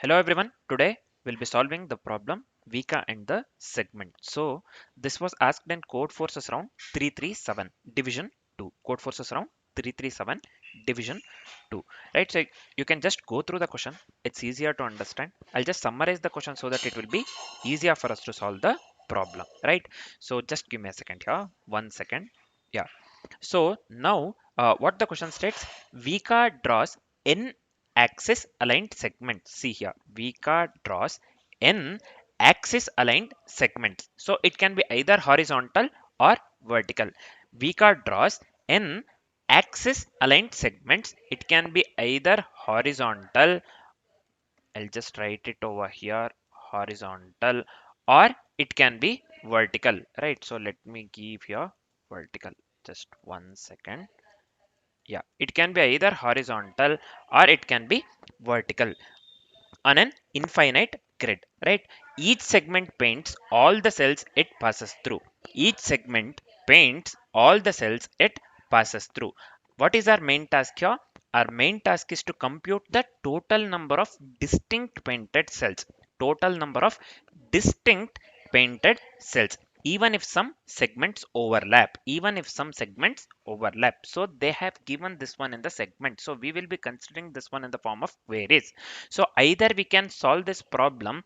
Hello everyone, today we'll be solving the problem Vika and the segment. So this was asked in Codeforces round 337 division 2. Codeforces round 337 division 2. Right, so you can just go through the question. It's easier to understand. I'll just summarize the question so that it will be easier for us to solve the problem. Right, so just give me a second here. 1 second. Yeah. So now what the question states, Vika draws n axis aligned segments. See here, Vika draws n axis aligned segments. So it can be either horizontal or vertical. Vika draws n axis aligned segments. It can be either horizontal, I'll just write it over here, horizontal, or it can be vertical, right? So let me give here vertical. Just 1 second. Yeah, it can be either horizontal or it can be vertical on an infinite grid, right? Each segment paints all the cells it passes through. Each segment paints all the cells it passes through. What is our main task here? Our main task is to compute the total number of distinct painted cells. Total number of distinct painted cells, even if some segments overlap, so they have given this one in the segment, so we will be considering this one in the form of queries. So either we can solve this problem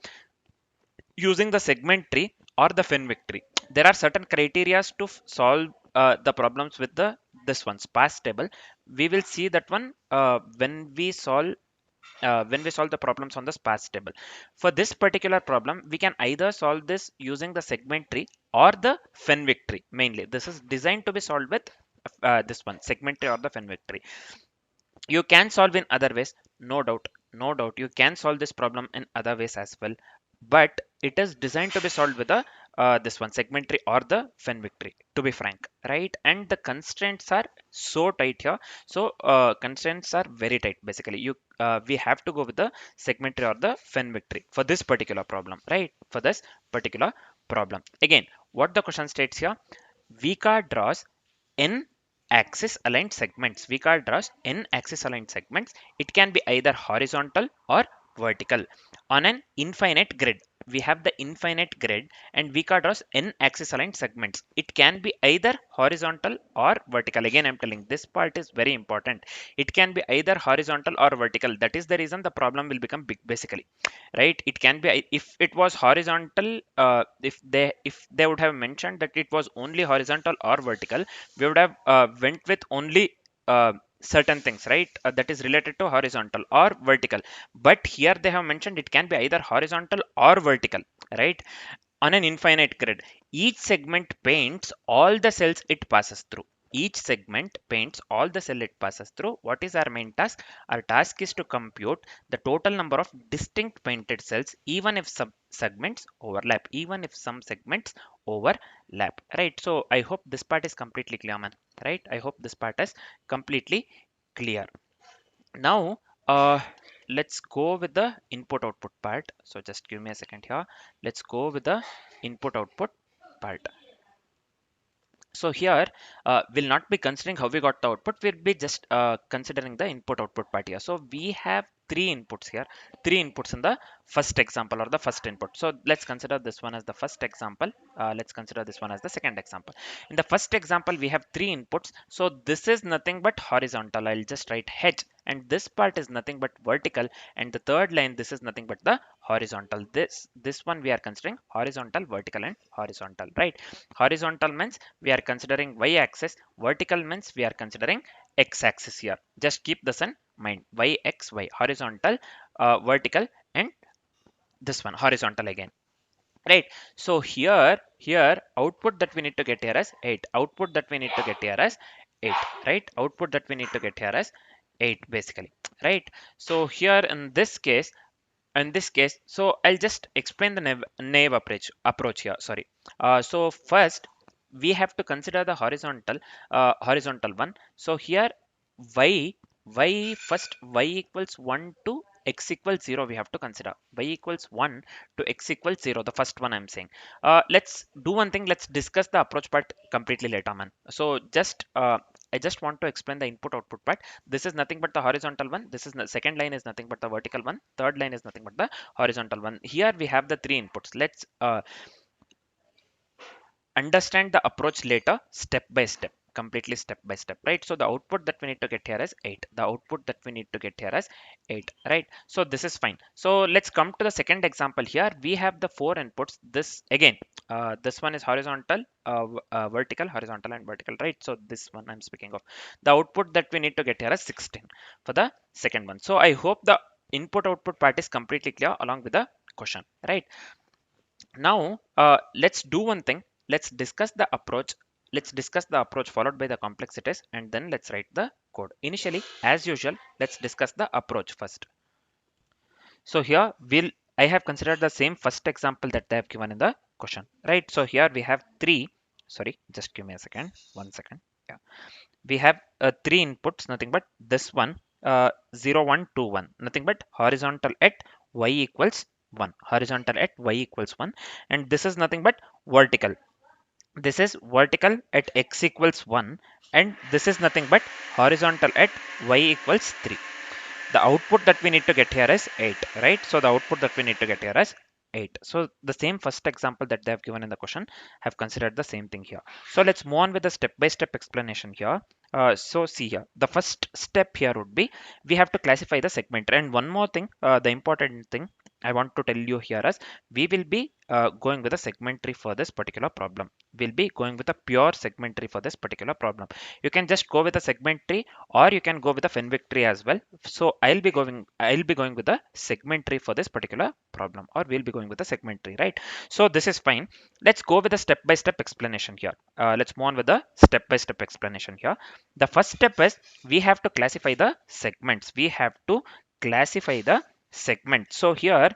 using the segment tree or the Fenwick tree. There are certain criteria to solve the problems with the this one sparse table. We will see that one when we solve the problems on the sparse table. For this particular problem, we can either solve this using the segment tree or the Fenwick tree. Mainly, this is designed to be solved with this one segment tree or the Fenwick tree. You can solve in other ways, no doubt you can solve this problem in other ways as well, but it is designed to be solved with a this one segment tree or the Fenwick tree, to be frank, right? And the constraints are so tight here. So constraints are very tight. Basically we have to go with the segment tree or the Fenwick tree for this particular problem, right? For this particular problem, again, what the question states here, Vika draws n axis aligned segments. Vika draws n axis aligned segments. It can be either horizontal or vertical on an infinite grid. We have the infinite grid and Vika draws n axis aligned segments. It can be either horizontal or vertical. Again, I'm telling this part is very important. It can be either horizontal or vertical. That is the reason the problem will become big, basically, right? It can be, if it was horizontal, if they would have mentioned that it was only horizontal or vertical, we would have went with only certain things, right? That is related to horizontal or vertical, but here they have mentioned it can be either horizontal or vertical, right? On an infinite grid, each segment paints all the cells it passes through. Each segment paints all the cell it passes through. What is our main task? Our task is to compute the total number of distinct painted cells, even if some segments overlap, right? So I hope this part is completely clear, man. Right? I hope this part is completely clear. Now, let's go with the input output part. So just give me a second here. Let's go with the input output part. So here we'll not be considering how we got the output. We'll be just considering the input output part here. So we have three inputs here, three inputs in the first example or the first input. So let's consider this one as the first example. Let's consider this one as the second example. In the first example, we have three inputs. So this is nothing but horizontal. I'll just write H, and this part is nothing but vertical, and the third line, this is nothing but the horizontal. This one we are considering horizontal, vertical, and horizontal, right? Horizontal means we are considering y axis, vertical means we are considering x axis here. Just keep this in mind, y x y, horizontal, vertical, and this one horizontal again, right? So here output that we need to get here as 8, output that we need to get here as 8, right? Output that we need to get here as 8, basically, right? So here in this case, so I'll just explain the naive approach here, sorry. So first we have to consider the horizontal one. So here y first, y equals 1 to x equals 0, we have to consider y equals 1 to x equals 0, the first one I'm saying. Let's do one thing, let's discuss the approach part completely later, man. So just I just want to explain the input output part. This is nothing but the horizontal one. This is the second line is nothing but the vertical one. Third line is nothing but the horizontal one. Here we have the three inputs. Let's understand the approach later, step by step, completely step by step, right? So the output that we need to get here is 8. The output that we need to get here is 8, right? So this is fine. So let's come to the second example. Here we have the 4 inputs. This again, this one is horizontal, vertical, horizontal and vertical, right? So this one I'm speaking of. The output that we need to get here is 16 for the second one. So I hope the input output part is completely clear along with the question, right? Now, let's do one thing. Let's discuss the approach. Let's discuss the approach followed by the complexities, and then let's write the code. Initially, as usual, let's discuss the approach first. So here I have considered the same first example that they have given in the question, right? So here we have three. Sorry, just give me a second. 1 second. Yeah, we have three inputs, nothing but this one, 0 1 2 1, nothing but horizontal at y equals 1, horizontal at y equals 1, and this is nothing but vertical. This is vertical at x equals 1, and this is nothing but horizontal at y equals 3. The output that we need to get here is 8, right? So the output that we need to get here is 8. So the same first example that they have given in the question have considered the same thing here. So let's move on with the step-by-step explanation here. So see here, the first step here would be we have to classify the segment. And one more thing, the important thing I want to tell you here is we will be going with a segment tree for this particular problem. We'll be going with a pure segment tree for this particular problem. You can just go with a segment tree, or you can go with a Fenwick tree as well. So I'll be going with a segment tree for this particular problem, or we'll be going with a segment tree, right? So this is fine. Let's go with a step-by-step explanation here. Let's move on with the step-by-step explanation here. The first step is we have to classify the segments. We have to classify the segment. So here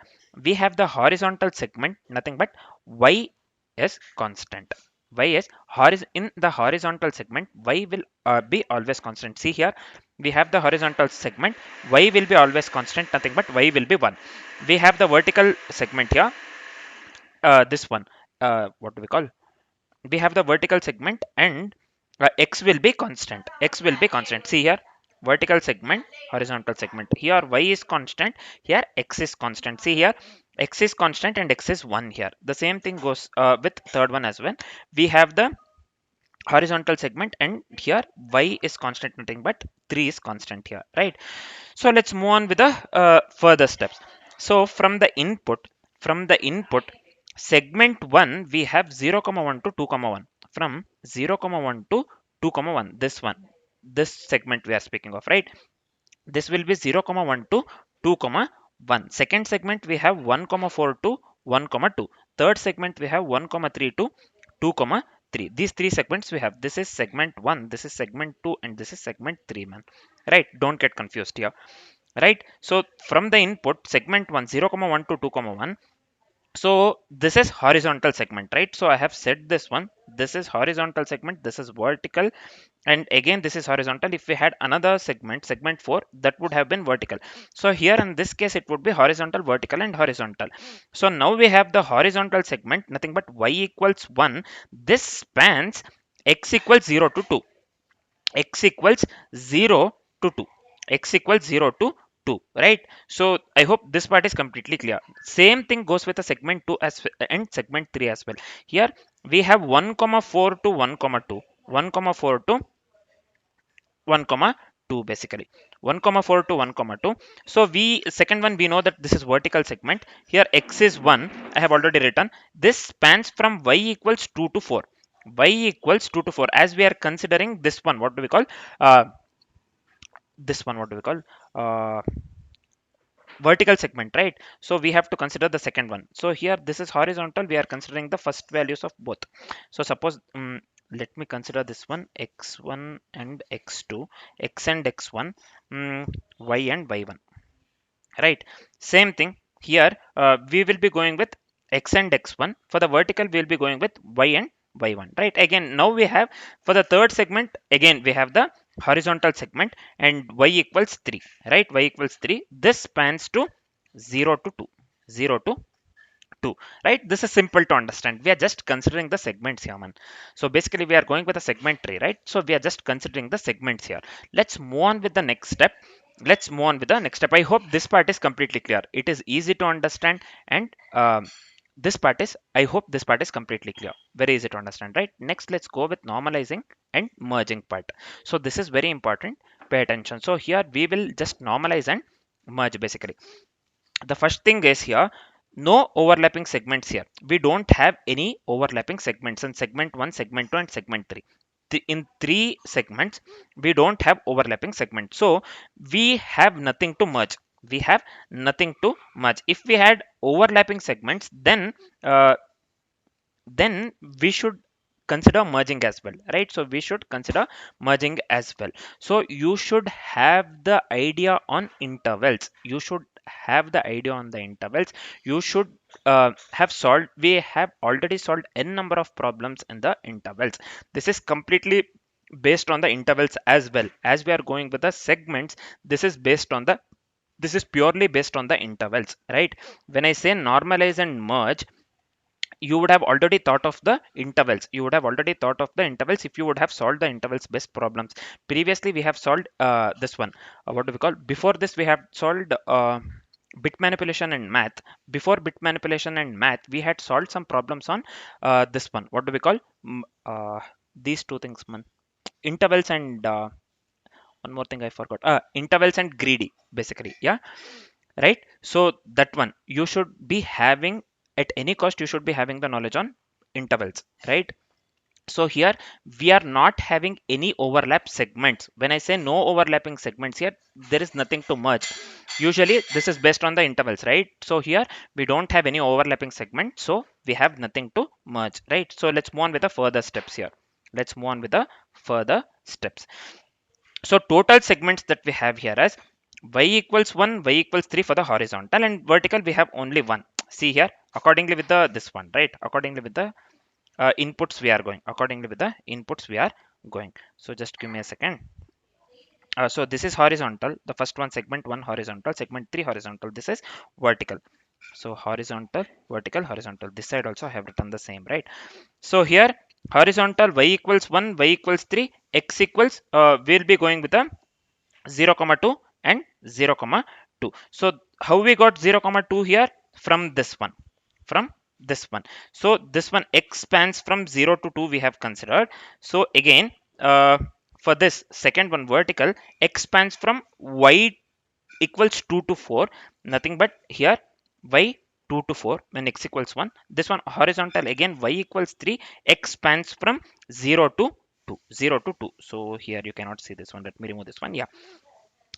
we have the horizontal segment, nothing but y is constant. Y is in the horizontal segment, y will be always constant. See here, we have the horizontal segment, y will be always constant, nothing but y will be 1. We have the vertical segment here, this one, what do we call? We have the vertical segment, and x will be constant. X will be constant. See here, vertical segment, horizontal segment. Here y is constant, here x is constant. See here, x is constant and x is 1 here. The same thing goes with third one as well. We have the horizontal segment, and here y is constant, nothing but 3 is constant here, right? So let's move on with the further steps. So from the input segment 1, we have 0 comma 1 to 2 comma 1. From 0 comma 1 to 2 comma 1, this one, this segment we are speaking of, right? This will be 0 comma 1 to 2 comma 1. Second segment we have 1 comma 4 to 1 comma 2. Third segment we have 1 comma 3 to 2 comma 3. These three segments we have. This is segment 1, this is segment 2, and this is segment 3, man. Right? Don't get confused here. Right? So from the input segment 1, 0 comma 1 to 2 comma 1. So this is horizontal segment, right? So I have said this one. This is horizontal segment. This is vertical, and again this is horizontal. If we had another segment, segment 4, that would have been vertical. So here in this case it would be horizontal, vertical, and horizontal. So now we have the horizontal segment, nothing but y equals 1. This spans x equals 0 to 2. X equals 0 to 2. X equals 0 to 2, right? So I hope this part is completely clear. Same thing goes with the segment 2 as and segment 3 as well. Here we have 1 comma 4 to 1 comma 2, 1 comma 4 to 1 comma 2, basically 1 comma 4 to 1 comma 2. So we second one, we know that this is vertical segment. Here x is 1, I have already written. This spans from y equals 2 to 4. Y equals 2 to 4, as we are considering this one, what do we call, uh, this one, what do we call, uh, vertical segment, right? So we have to consider the second one. So here this is horizontal, we are considering the first values of both. So suppose let me consider this one, x1 and x2, x and x1, y and y1, right? Same thing here, we will be going with x and x1. For the vertical we will be going with y and y1, right? Again, now we have for the third segment, again we have the horizontal segment, and y equals 3, right? Y equals 3. This spans to 0 to 2, 0 to 2, right? This is simple to understand. We are just considering the segments here, man. So basically we are going with a segment tree, right? So we are just considering the segments here. Let's move on with the next step. I hope this part is completely clear. It is easy to understand, and this part is, I hope this part is completely clear. Very easy to understand, right? Next, let's go with normalizing and merging part. So this is very important. Pay attention. So here we will just normalize and merge basically. The first thing is here, no overlapping segments here. We don't have any overlapping segments in segment 1, segment 2, and segment 3. In 3 segments, we don't have overlapping segments. So we have nothing to merge. We have nothing to merge. If we had overlapping segments, then we should consider merging as well, right? So we should consider merging as well. So you should have the idea on intervals. You should have the idea on the intervals. You should have solved, we have already solved n number of problems in the intervals. This is completely based on the intervals as well. As we are going with the segments, this is based on the, this is purely based on the intervals, right? When I say normalize and merge, you would have already thought of the intervals. You would have already thought of the intervals if you would have solved the intervals based problems. Previously we have solved this one, what do we call, before this we have solved bit manipulation and math. Before bit manipulation and math, we had solved some problems on this one, what do we call, these two things, man. Intervals and one more thing I forgot, intervals and greedy basically, yeah, right? So that one you should be having, at any cost you should be having the knowledge on intervals, right? So here we are not having any overlap segments. When I say no overlapping segments here, there is nothing to merge. Usually this is based on the intervals, right? So here we don't have any overlapping segment, so we have nothing to merge, right? So let's move on with the further steps here. Let's move on with the further steps. So total segments that we have here is y equals 1, y equals 3 for the horizontal, and vertical we have only one. See here, accordingly with the this one, right? Accordingly with the inputs we are going. Accordingly with the inputs we are going. So just give me a second. So this is horizontal. The first one, segment 1 horizontal, segment 3 horizontal. This is vertical. So horizontal, vertical, horizontal. This side also I have written the same, right? So here horizontal y equals 1, y equals 3, x equals, we'll be going with the 0 comma 2 and 0 comma 2. So how we got 0 comma 2 here? From this one, from this one. So this one expands from 0 to 2 we have considered. So again, for this second one, vertical, expands from y equals 2 to 4, nothing but here y 2 to 4 when x equals 1. This one horizontal, again y equals 3, expands from 0 to 2, 0 to 2. So here you cannot see this one, let me remove this one, yeah,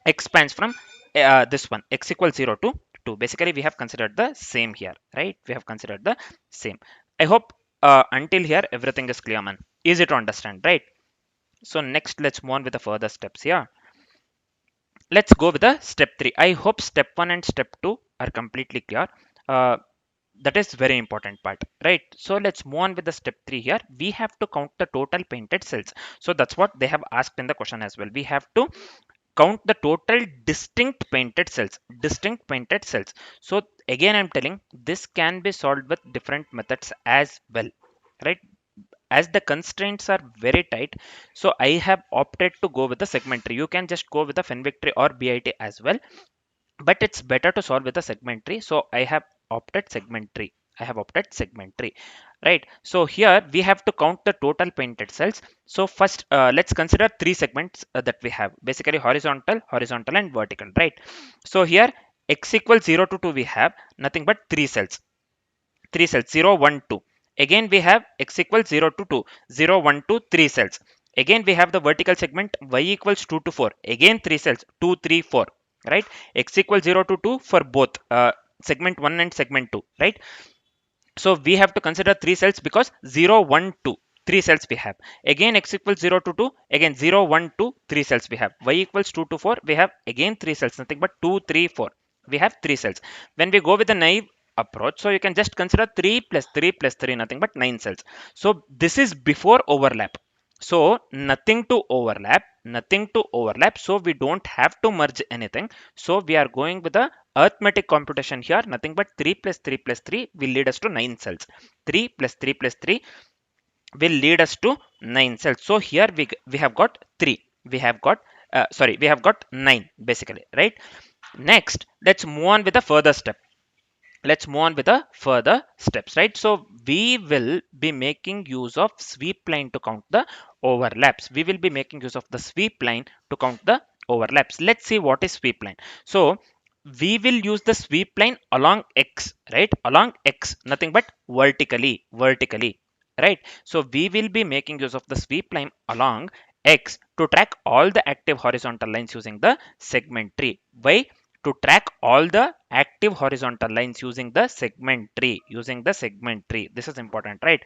expands from this one, x equals 0 to 2. Basically we have considered the same here, right? We have considered the same. I hope until here everything is clear, man. Easy to understand, right? So next let's move on with the further steps here. Let's go with the step 3. I hope step 1 and step 2 are completely clear. uh, that is very important part, right? So let's move on with the step 3 here. We have to count the total painted cells. So that's what they have asked in the question as well. We have to count the total distinct painted cells, distinct painted cells. So again I'm telling, this can be solved with different methods as well, right? As the constraints are very tight, so I have opted to go with the segment tree. You can just go with the Fenwick tree or BIT as well, but it's better to solve with the segment tree. So I have opted segment tree. I have opted segment tree, right? So here we have to count the total painted cells. So first let's consider 3 segments that we have, basically horizontal, horizontal and vertical, right? So here x equals 0 to 2 we have nothing but 3 cells, 3 cells, 0 1 2. Again we have x equals 0 to 2, 0 1 2, 3 cells. Again we have the vertical segment y equals 2 to 4, again 3 cells, 2 3 4, right? X equals 0 to 2 for both segment 1 and segment 2, right? So we have to consider 3 cells because 0 1 2, 3 cells we have. Again x equals 0 to 2, again 0 1 2, 3 cells we have. Y equals 2 to 4, we have again 3 cells, nothing but 2 3 4, we have 3 cells. When we go with the naive approach, so you can just consider 3 plus 3 plus 3, nothing but 9 cells. So this is before overlap. So nothing to overlap, so we don't have to merge anything. So we are going with the arithmetic computation here. Nothing but 3 plus 3 plus 3 will lead us to 9 cells. 3 plus 3 plus 3 will lead us to 9 cells. So here we have got 3, we have got we have got 9 basically, right? Next, let's move on with the further step. Let's move on with the further steps, right? So we will be making use of sweep line to count the overlaps. We will be making use of the sweep line to count the overlaps. Let's see what is sweep line. So we will use the sweep line along x, right? Along x, nothing but vertically, right? So we will be making use of the sweep line along x to track all the active horizontal lines using the segment tree. Why? To track all the active horizontal lines using the segment tree. This is important, right?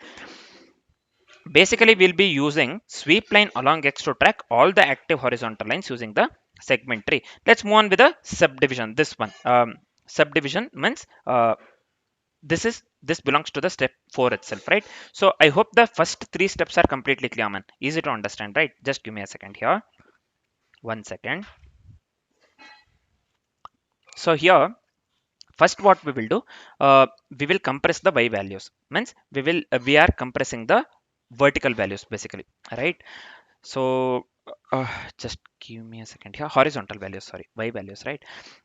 Basically we'll be using sweep line along x to track all the active horizontal lines using the segment tree. Let's move on with the subdivision. This one, subdivision means this belongs to the step 4 itself, right? So I hope the first three steps are completely clear, man. Easy to understand, right? Just give me a second here. 1 second. So here, first what we will do, we will compress the y values. Means we are compressing the vertical values basically, right? So uh, just give me a second here. Horizontal values, sorry, y values, right?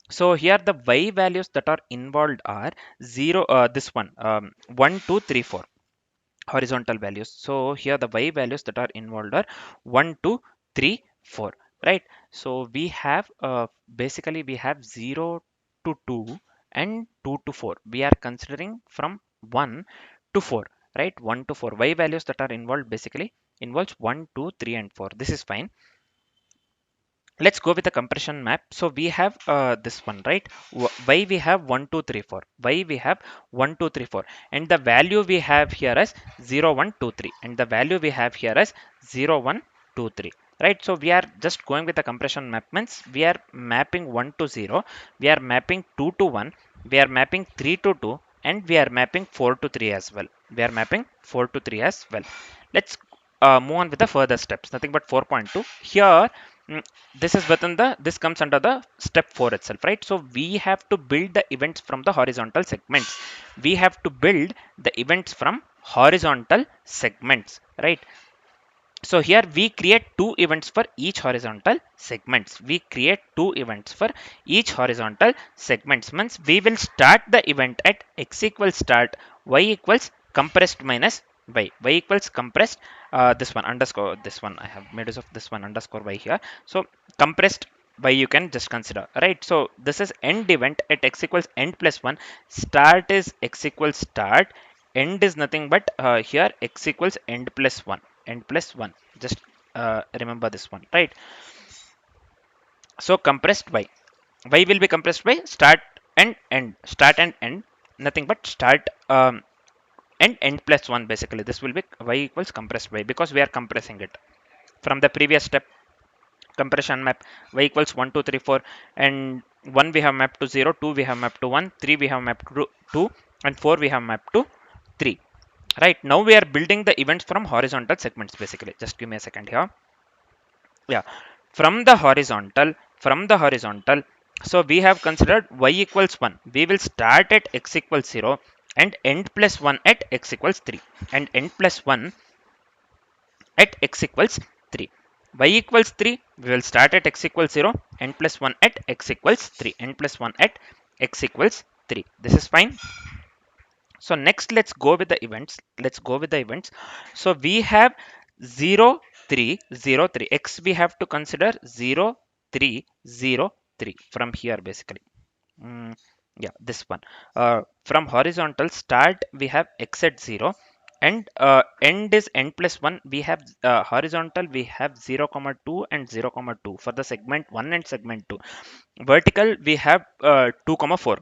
So here the y values that are involved are 0, this one, 1 2 3 4 horizontal values. So here the y values that are involved are 1 2 3 4, right? So we have basically we have 0 to 2 and 2 to 4. We are considering from 1 to 4, right? 1 to 4 y values that are involved basically involves 1 2 3 and 4. This is fine. Let's go with the compression map. So we have this one, right? Why we have 1 2 3 4, why we have 1 2 3 4, and the value we have here is 0 1 2 3, and the value we have here is 0 1 2 3, right? So we are just going with the compression map. Means we are mapping 1 to 0, we are mapping 2 to 1, we are mapping 3 to 2, and we are mapping 4 to 3 as well. We are mapping 4 to 3 as well. Let's move on with the further steps. Nothing but 4.2 here. mm, this is within the, this comes under the step 4 itself, right? So we have to build the events from the horizontal segments. We have to build the events from horizontal segments, right? So here we create two events for each horizontal segments. We create two events for each horizontal segments. Means we will start the event at x equals start, y equals compressed minus y equals compressed, this one underscore, this one I have made use of this one underscore y here. So compressed y you can just consider, right? So this is end event at x equals end plus 1. Start is x equals start, end is nothing but here x equals end plus 1, end plus 1. Just remember this one, right? So compressed by y will be compressed by start and end, start and end, nothing but start and end plus 1. Basically this will be y equals compressed by, because we are compressing it from the previous step. Compression map y equals 1 2 3 4, and 1 we have mapped to 0, 2 we have mapped to 1, 3 we have mapped to 2, and 4 we have mapped to 3. Right, now we are building the events from horizontal segments basically. Just give me a second here. Yeah, from the horizontal, so we have considered y equals 1. We will start at x equals 0 and end plus 1 at x equals 3, and end plus 1 at x equals 3. Y equals 3, we will start at x equals 0, n plus 1 at x equals 3, n plus 1 at x equals 3. This is fine. So next let's go with the events. Let's go with the events. So we have 0 3 0 3 x, we have to consider 0 3 0 3 from here basically. Mm, yeah, this one. From horizontal start we have x at 0, and end is n plus 1. We have horizontal we have 0 comma 2 and 0 comma 2 for the segment 1 and segment 2. Vertical we have 2 comma 4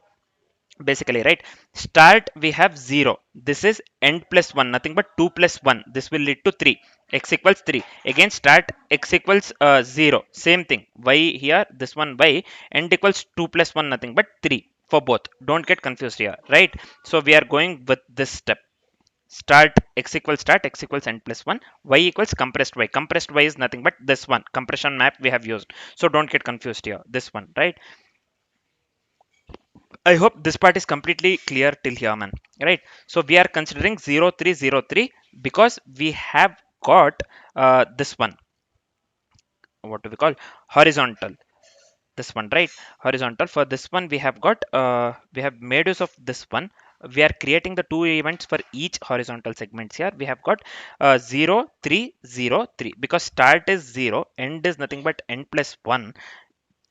basically, right? Start we have 0, this is end plus 1, nothing but 2 plus 1, this will lead to 3, x equals 3. Again start x equals 0, same thing, y here, this one y, end equals 2 plus 1, nothing but 3 for both. Don't get confused here, right? So we are going with this step. start x equals start, x equals n plus 1, y equals compressed y. Compressed y is nothing but this one, compression map we have used. So don't get confused here, this one, right? I hope this part is completely clear till here, man. Right? So we are considering 0303 because we have got this one. What do we call? Horizontal. This one, right? Horizontal. For this one, we have got, we have made use of this one. We are creating the two events for each horizontal segments here. We have got 0, 3, 0, 3 because start is 0, end is nothing but n plus 1,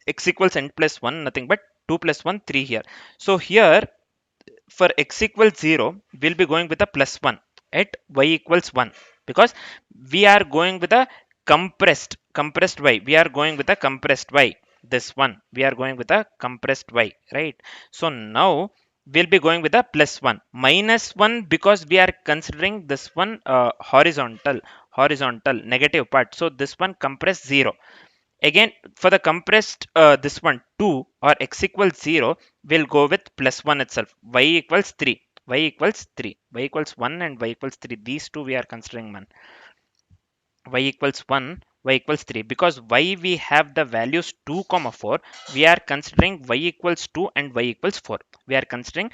x equals n plus 1, nothing but 2 plus 1, 3 here. So here for x equals 0, we'll be going with a plus 1 at y equals 1 because we are going with a compressed y. We are going with a compressed y. This one, we are going with a compressed y, right? So now we'll be going with a plus 1 minus 1 because we are considering this one horizontal negative part. So this one compressed 0. Again, for the compressed this one 2 or x equals 0, we'll go with plus 1 itself. Y equals 3. Y equals 3. Y equals 1 and y equals 3. These two we are considering, man. Y equals 1, y equals 3. Because y we have the values 2 comma 4, we are considering y equals 2 and y equals 4. We are considering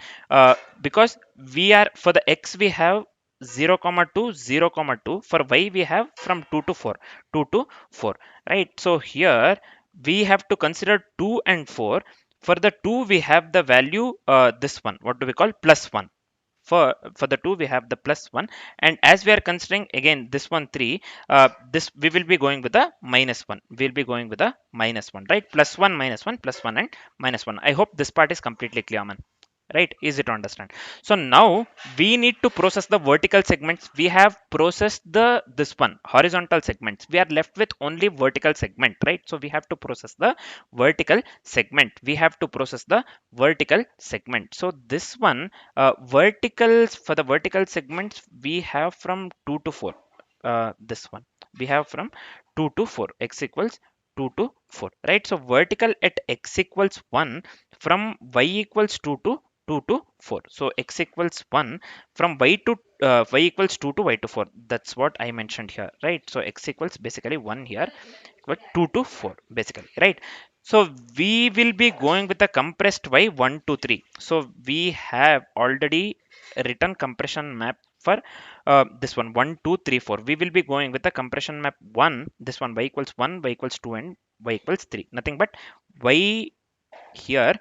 because we are for the x we have 0 comma 2 0 comma 2. For y we have from 2 to 4, 2 to 4, right? So here we have to consider 2 and 4. For the 2 we have the value this one, what do we call, plus 1. For the 2 we have the plus 1, and as we are considering again this one 3, this we will be going with a minus 1. We'll be going with a minus 1, right? Plus 1 minus 1 plus 1 and minus 1. I hope this part is completely clear, man. Right? Easy to understand. So now we need to process the vertical segments. We have processed the this one horizontal segments. We are left with only vertical segment, right? So we have to process the vertical segment. We have to process the vertical segment. So this one, verticals, for the vertical segments we have from 2 to 4. This one we have from 2 to 4, x equals 2 to 4, right? So vertical at x equals 1 from y equals 2 to 2 to 4. So x equals 1 from y to y equals 2 to y to 4. That's what I mentioned here, right? So x equals basically 1 here, but 2 to 4 basically, right? So we will be going with the compressed y 1 to 3. So we have already written compression map for this one 1 2 3 4. We will be going with the compression map 1, this one, y equals 1, y equals 2 and y equals 3, nothing but y here,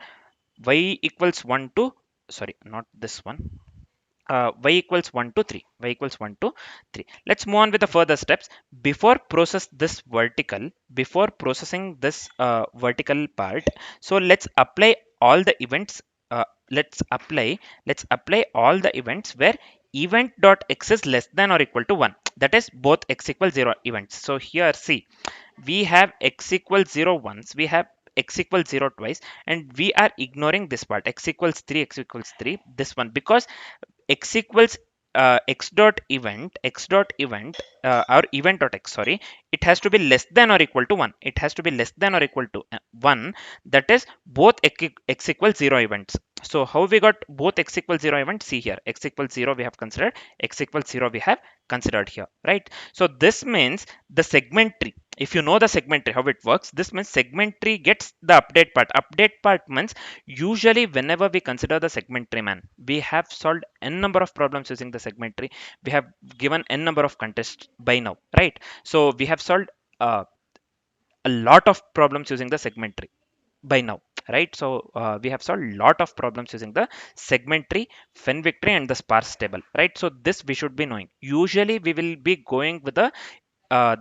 y equals 1 to, sorry, not this one, y equals 1 to 3, y equals 1 to 3. Let's move on with the further steps. Before processing this vertical part, so let's apply all the events. Let's apply all the events where event dot x is less than or equal to 1, that is both x equals 0 events. So here see, we have x equals 0 once, we have x equals 0 twice, and we are ignoring this part, x equals 3, x equals 3, this one, because x equals x dot event or event dot x, sorry, it has to be less than or equal to 1. It has to be less than or equal to 1, that is both x equals 0 events. So how we got both x equals 0 events? See here, x equals 0 we have considered, x equals 0 we have considered here, right? So this means the segment tree, if you know the segment tree how it works, this means segment tree gets the update part means usually whenever we consider the segment tree, man, we have solved n number of problems using the segment tree. We have given n number of contests by now, right? So we have solved a lot of problems using the segment tree by now, right? So we have solved a lot of problems using the segment tree, fenwick tree and the sparse table, right? So this we should be knowing. Usually we will be going with the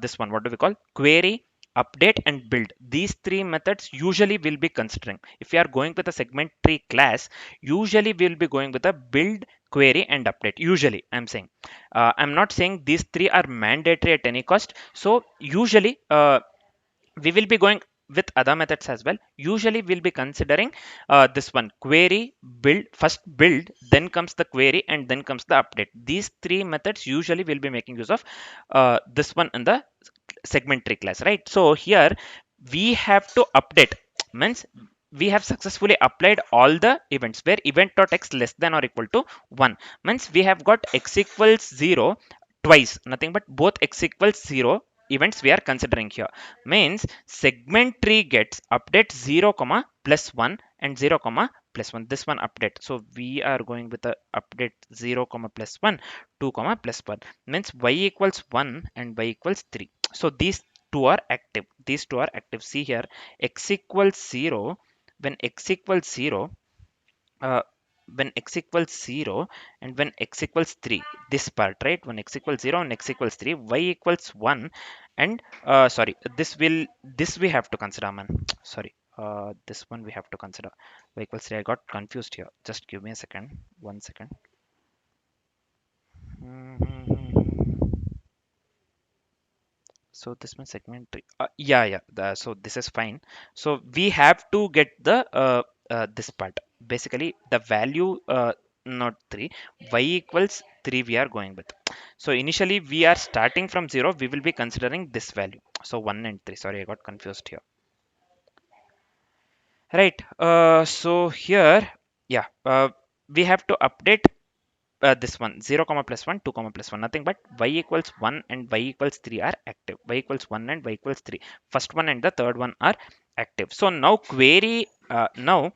this one, what do we call, query, update and build. These three methods usually we'll be considering. If we are going with a segment tree class, usually we'll be going with a build, query and update. Usually I'm saying, I'm not saying these three are mandatory at any cost. So usually we will be going with other methods as well. Usually we'll be considering this one, query, build, first build, then comes the query and then comes the update. These three methods usually we'll be making use of this one in the segment tree class, right? So here we have to update, means we have successfully applied all the events where event dot x less than or equal to 1 means we have got x equals 0 twice, nothing but both x equals 0 events we are considering here. Means segment tree gets update 0 comma plus 1 and 0 comma plus 1, this one update. So we are going with the update 0 comma plus 1, 2 comma plus 1 means y equals 1 and y equals 3. So these two are active, these two are active. See here, x equals 0, when x equals 0, uh, when x equals 0 and when x equals 3, this part, right? When x equals 0 and x equals 3, y equals 1 and sorry, this we have to consider, man. Sorry, this one we have to consider. Y equals 3, I got confused here. Just give me a second, 1 second. So this means segment tree. Yeah, so this is fine. So we have to get the this part. Basically, the value not 3, y equals 3 we are going with. So initially we are starting from 0. We will be considering this value. So 1 and 3. Sorry, I got confused here. Right. So here, yeah, we have to update this one 0 comma plus 1, 2 comma plus 1, nothing but y equals 1 and y equals 3 are active, y equals 1 and y equals 3, first one and the third one are active. So now query, now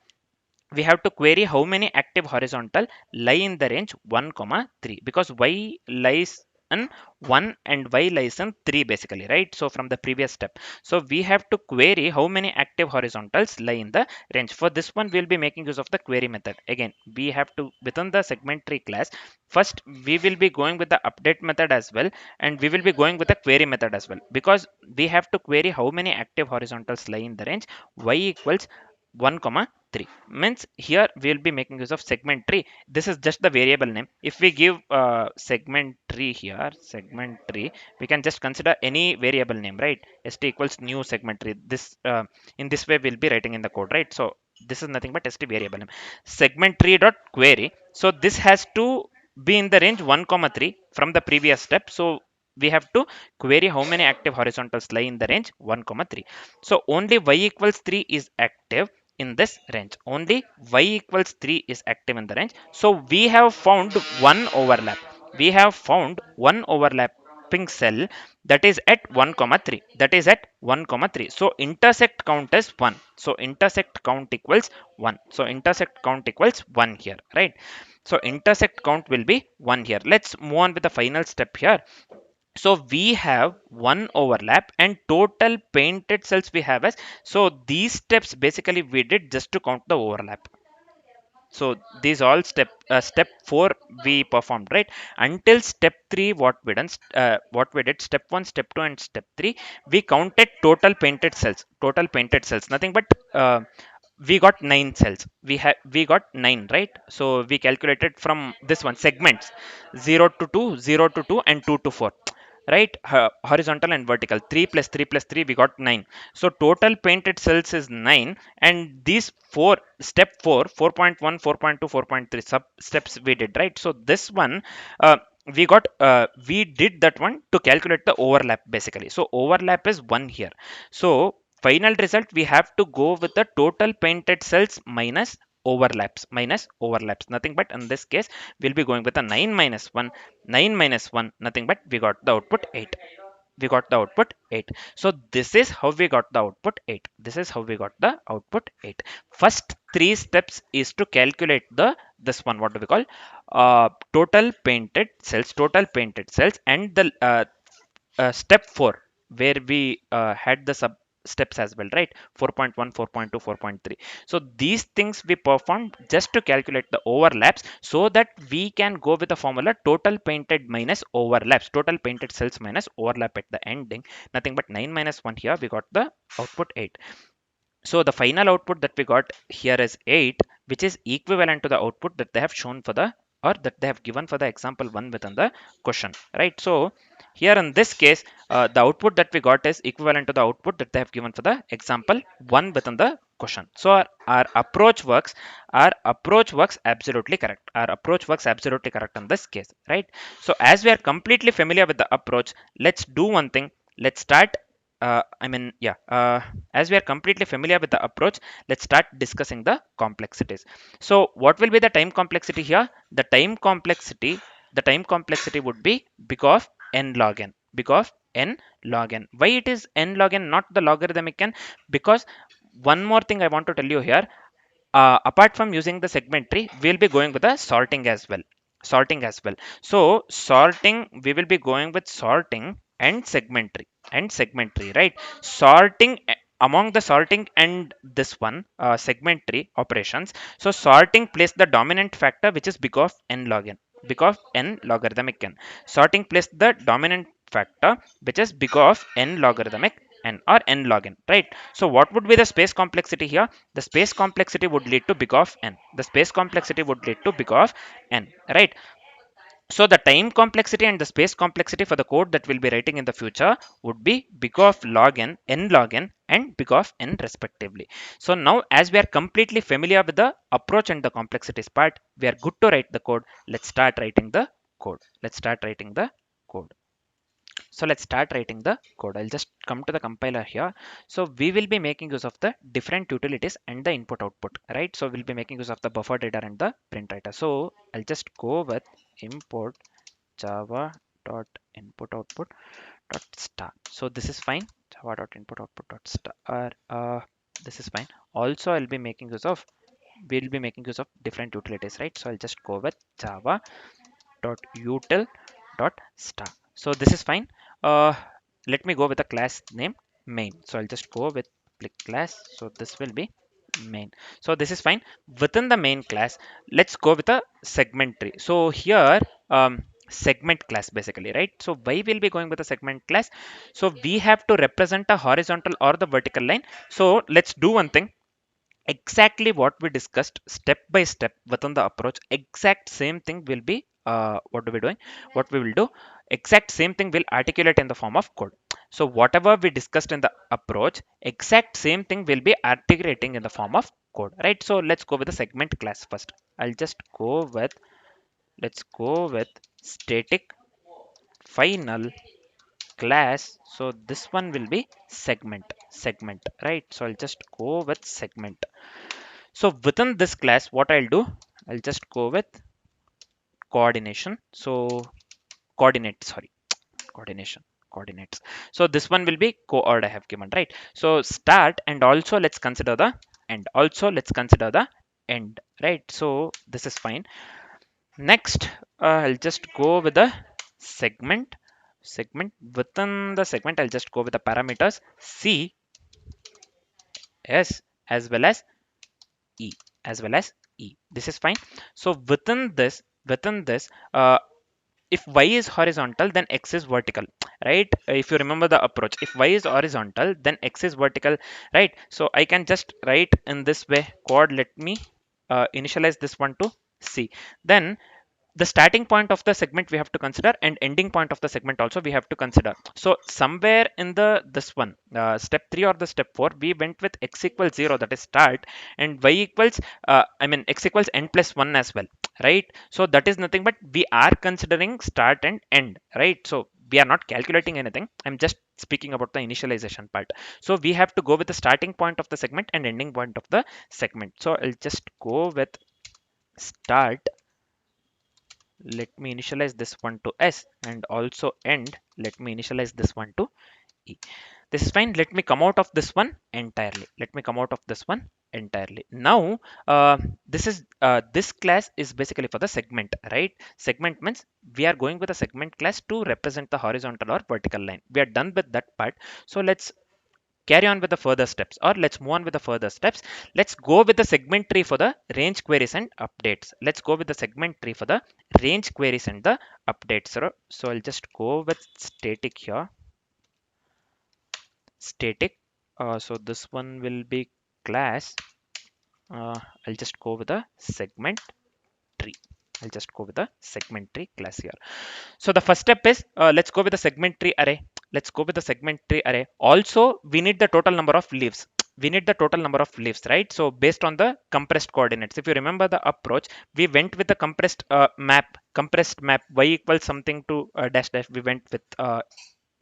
we have to query how many active horizontal lie in the range 1 comma 3, because y lies in 1 and y lies in 3 basically, right? So from the previous step, so we have to query how many active horizontals lie in the range. For this one we'll be making use of the query method. Again, we have to, within the segment tree class, first we will be going with the update method as well, and we will be going with the query method as well, because we have to query how many active horizontals lie in the range y equals 1 comma 3. Means here we will be making use of segment tree. This is just the variable name. If we give segment tree here, segment tree, we can just consider any variable name, right? St equals new segment tree. This in this way we'll be writing in the code, right? So this is nothing but st variable name, segment tree dot query. So this has to be in the range 1 comma 3 from the previous step. So we have to query how many active horizontals lie in the range 1 comma 3. So only y equals 3 is active in this range. Only y equals 3 is active in the range. So we have found one overlap. We have found one overlapping cell that is at 1 comma 3. That is at 1 comma 3. So intersect count is 1. So intersect count equals 1. So intersect count equals 1 here, right? So intersect count will be 1 here. Let's move on with the final step here. So we have one overlap and total painted cells we have as, so these steps basically we did just to count the overlap. So these all step 4 we performed, right? Until step 3, what we did, step 1, step 2 and step 3, we counted total painted cells, nothing but we got 9 cells. We got 9, right? So we calculated from this one segments 0 to 2, 0 to 2 and 2 to 4, right? Horizontal and vertical, 3 plus 3 plus 3, we got 9. So total painted cells is 9, and these four, step 4, 4.1, 4.2, 4.3 sub steps we did, right? So this one, we did that one to calculate the overlap basically. So overlap is 1 here. So final result, we have to go with the total painted cells minus overlaps, nothing but in this case we'll be going with a 9 minus 1, 9 minus 1, nothing but we got the output 8. We got the output 8. So this is how we got the output 8. This is how we got the output 8. First three steps is to calculate the, this one, what do we call, total painted cells, and the step 4 where we had the sub steps as well, right? 4.1, 4.2, 4.3. So these things we performed just to calculate the overlaps, so that we can go with the formula total painted minus overlaps, total painted cells minus overlap at the ending, nothing but 9 minus 1. Here we got the output 8. So the final output that we got here is 8, which is equivalent to the output that they have shown for the, or that they have given for the example 1 within the question, right? So here in this case, the output that we got is equivalent to the output that they have given for the example 1 within the question. So our approach works. Our approach works absolutely correct. Our approach works absolutely correct in this case, right? So as we are completely familiar with the approach, let's do one thing. Let's start as we are completely familiar with the approach, let's start discussing the complexities. So what will be the time complexity here? The time complexity would be big of n log n, big of n log n. Why it is n log n, not the logarithmic n? Because one more thing I want to tell you here, apart from using the segment tree, we'll be going with the sorting as well. So sorting, we will be going with sorting and segment tree, right? Sorting, among the sorting and this one, segment tree operations. So sorting plays the dominant factor, which is big of n log n, big of n logarithmic n. Sorting plays the dominant factor, which is big of n logarithmic n, or n log n, right? So what would be the space complexity here? The space complexity would lead to big of n. The space complexity would lead to big of n, right? So the time complexity and the space complexity for the code that we'll be writing in the future would be big of log n log n, and big of n respectively. So now, as we are completely familiar with the approach and the complexities part, we are good to write the code. Let's start writing the code. Let's start writing the code. So let's start writing the code. I'll just come to the compiler here. So we will be making use of the different utilities and the input output, right? So we'll be making use of the buffer data and the print writer. So I'll just go with import java dot input output dot star. So this is fine. Java dot input output dot star. This is fine. Also, we'll be making use of different utilities, right? So I'll just go with java dot util dot star. So this is fine. uh Let me go with the class name main. So I'll just go with public class. So this will be main. So this is fine. Within the main class, let's go with a segment tree. So here, segment class basically, right? So why we'll be going with a segment class? So we have to represent a horizontal or the vertical line. So let's do one thing. Exactly what we discussed step by step within the approach, exact same thing will be, what are we doing, what we will do, exact same thing will articulate in the form of code. So whatever we discussed in the approach, exact same thing will be articulating in the form of code, right? So let's go with the segment class first. I'll just go with, let's go with static final class. So this one will be segment, right? So I'll just go with segment. So within this class, what I'll do, I'll just go with coordination. So coordination, coordinates. So this one will be coord I have given, right? So start, and also let's consider the end. Also let's consider the end, right? So this is fine. Next, I'll just go with the segment. Within the segment, I'll just go with the parameters C, S, as well as E, as well as E. This is fine. So within this, if y is horizontal, then x is vertical, right? If you remember the approach, if y is horizontal, then x is vertical, right? So I can just write in this way, chord, let me initialize this one to C. Then the starting point of the segment we have to consider, and ending point of the segment also we have to consider. So somewhere in the this one, step 3 or the step 4, we went with x equals 0, that is start, and y equals, x equals n plus 1 as well, right? So that is nothing but we are considering start and end, right? So we are not calculating anything, I'm just speaking about the initialization part. So we have to go with the starting point of the segment and ending point of the segment. So I'll just go with start, let me initialize this one to S, and also end, let me initialize this one to E. This is fine. Let me come out of this one entirely. Let me come out of this one entirely. Now, this class is basically for the segment, right? Segment means we are going with a segment class to represent the horizontal or vertical line. We are done with that part. So let's carry on with the further steps, or let's move on with the further steps. Let's go with the segment tree for the range queries and updates. Let's go with the segment tree for the range queries and the updates. So I'll just go with static here, static. So this one will be class. I'll just go with the segment tree. I'll just go with the segment tree class here. So the first step is, let's go with the segment tree array. Let's go with the segment tree array. Also, we need the total number of leaves. We need the total number of leaves, right? So based on the compressed coordinates, if you remember the approach, we went with the compressed map y equals something to dash dash. We went with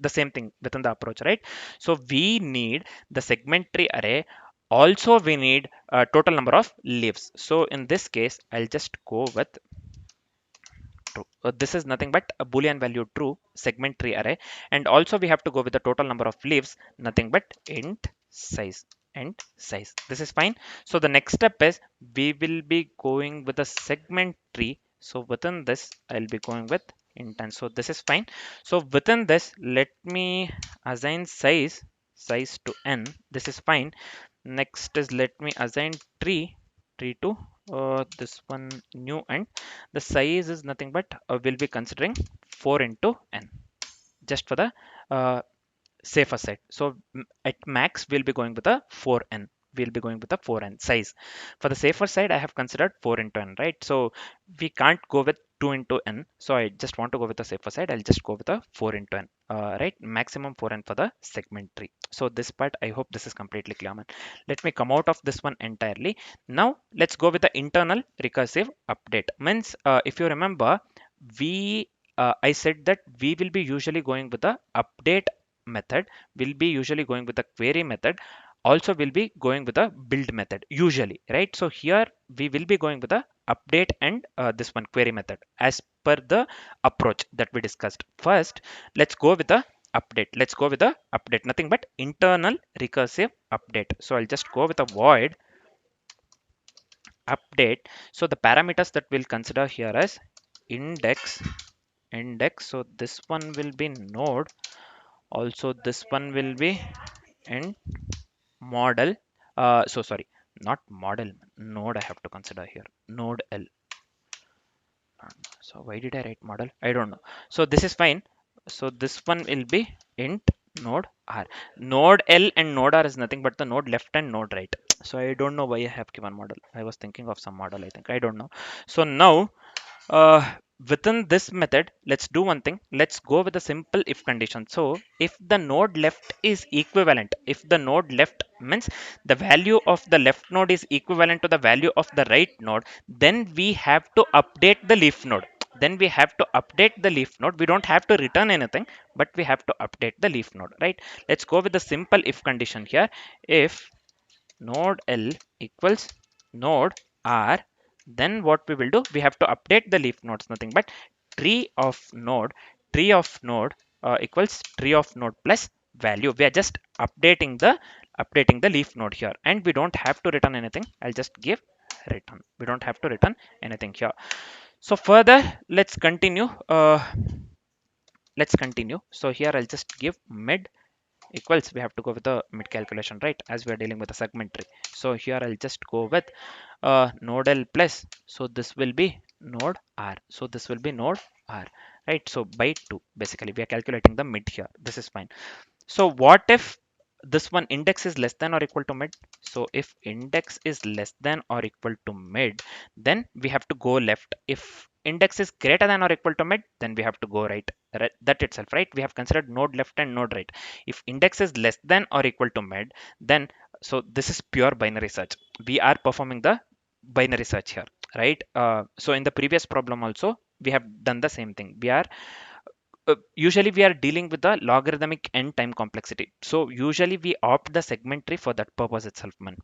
the same thing within the approach, right? So we need the segment tree array. Also, we need a total number of leaves. So in this case, I'll just go with true. This is nothing but a boolean value true segment tree array, and also we have to go with the total number of leaves, nothing but int size. Int size, this is fine. So the next step is we will be going with the segment tree. So within this I'll be going with int, and so this is fine. So within this, let me assign size to n. This is fine. Next is let me assign tree to this one new, and the size is nothing but we'll be considering 4 into n, just for the uh, safer side. So at max we'll be going with a 4n. We'll be going with a 4n size. For the safer side, I have considered 4 into n, right? So we can't go with 2 into n. So I just want to go with the safer side. I'll just go with a 4 into n, right? Maximum 4n for the segment tree. So this part, I hope this is completely clear, man. Let me come out of this one entirely. Now let's go with the internal recursive update. Means if you remember, we I said that we will be usually going with the update method, will be usually going with the query method, also will be going with the build method usually, right? So here we will be going with the update and this one query method as per the approach that we discussed. First, let's go with the update. Let's go with the update, nothing but internal recursive update. So I'll just go with a void update. So the parameters that we'll consider here is index. So this one will be node, also this one will be in model. So sorry, not model, node I have to consider here, node l. So why did I write model? I don't know. So this is fine. So this one will be int node r. Node l and node r is nothing but the node left and node right. So I don't know why I have given model. I was thinking of some model, I think. I don't know. So now uh, within this method, let's do one thing. Let's go with a simple if condition. So if the node left is equivalent, if the node left means the value of the left node is equivalent to the value of the right node, then we have to update the leaf node. Then we have to update the leaf node. We don't have to return anything, but we have to update the leaf node, right? Let's go with the simple if condition here. If node L equals node R, then what we will do, we have to update the leaf nodes, nothing but tree of node, equals tree of node plus value. We are just updating the leaf node here, and we don't have to return anything. I'll just give return. We don't have to return anything here. So further, let's continue. So here I'll just give mid equals, we have to go with the mid calculation, right? As we are dealing with a segment tree. So here I'll just go with node L plus. So this will be node R. So this will be node R, right? So by 2, basically we are calculating the mid here. This is fine. So what if this one index is less than or equal to mid? So if index is less than or equal to mid, then we have to go left. If index is greater than or equal to mid, then we have to go right. That itself, right? We have considered node left and node right. If index is less than or equal to mid, then so this is pure binary search. We are performing the binary search here, right? So in the previous problem also, we have done the same thing. Usually we are dealing with the logarithmic n time complexity. So usually we opt the segment tree for that purpose itself, man.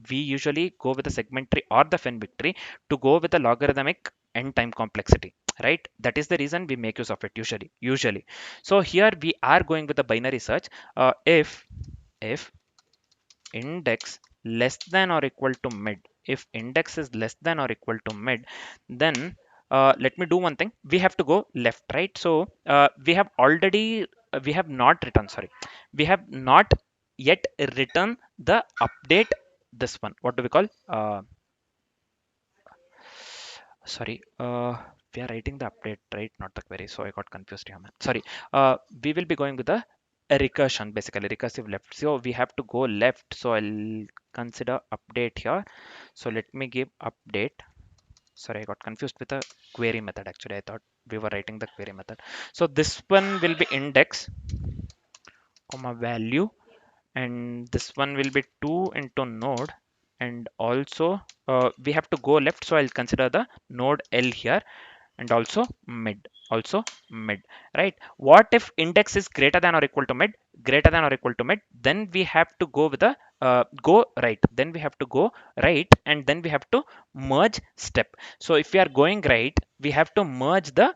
We usually go with the segment tree or the Fenwick tree to go with the logarithmic n time complexity, right? That is the reason we make use of it usually. So here we are going with the binary search. If index less than or equal to mid, if index is less than or equal to mid, then let me do one thing. We have to go left, right? So we have not written, sorry, we have not yet written the update. This one, what do we call, sorry, we are writing the update, right? Not the query. So I got confused here, man. Sorry. We will be going with a recursion, basically recursive left. So we have to go left. So I'll consider update here. So let me give update. Sorry, I got confused with the query method. Actually, I thought we were writing the query method. So this one will be index, comma value, and this one will be 2 into node, and also we have to go left. So I'll consider the node L here. and also mid, right? What if index is greater than or equal to mid, greater than or equal to mid? Then we have to go with the go right. Then we have to go right, and then we have to merge step. So if we are going right, we have to merge the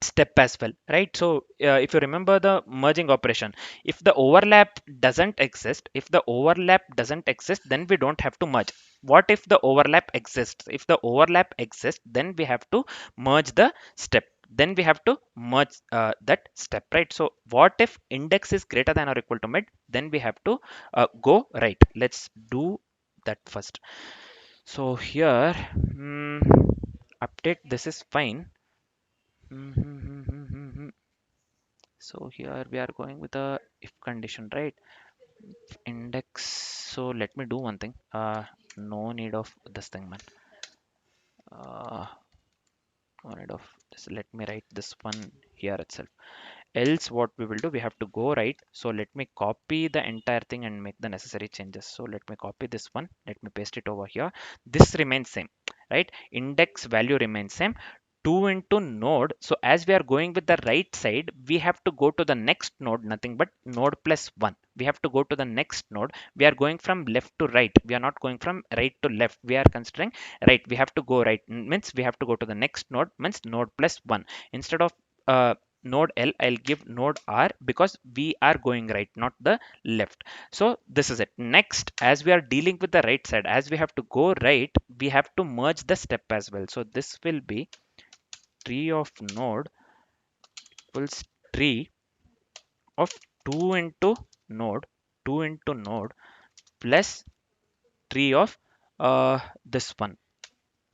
step as well, right? So if you remember the merging operation, if the overlap doesn't exist, then we don't have to merge. What if the overlap exists? If the overlap exists, then we have to merge the step. Then we have to merge that step, right? So what if index is greater than or equal to mid? Then we have to go right. Let's do that first. So here, update, this is fine. So here we are going with a if condition, right? Index. So let me do one thing. No need of this thing, man. Uh, no need of this. Let me write this one here itself. Else what we will do, we have to go right. So let me copy the entire thing and make the necessary changes. So let me copy this one, let me paste it over here. This remains same, right? Index value remains same. 2 into node. So as we are going with the right side, we have to go to the next node, nothing but node plus 1. We have to go to the next node. We are going from left to right, we are not going from right to left. We are considering right. We have to go right, means we have to go to the next node, means node plus 1. Instead of node L, I'll give node R, because we are going right, not the left. So this is it. Next, as we are dealing with the right side, as we have to go right, we have to merge the step as well. So this will be tree of node equals tree of 2 into node 2 into node plus tree of this one,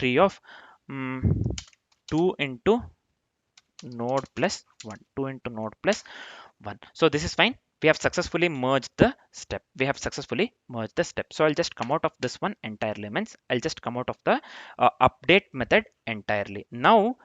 tree of um, 2 into node plus 1, 2 into node plus 1. So this is fine. We have successfully merged the step. So I'll just come out of this one entirely, means I'll just come out of the update method entirely. Now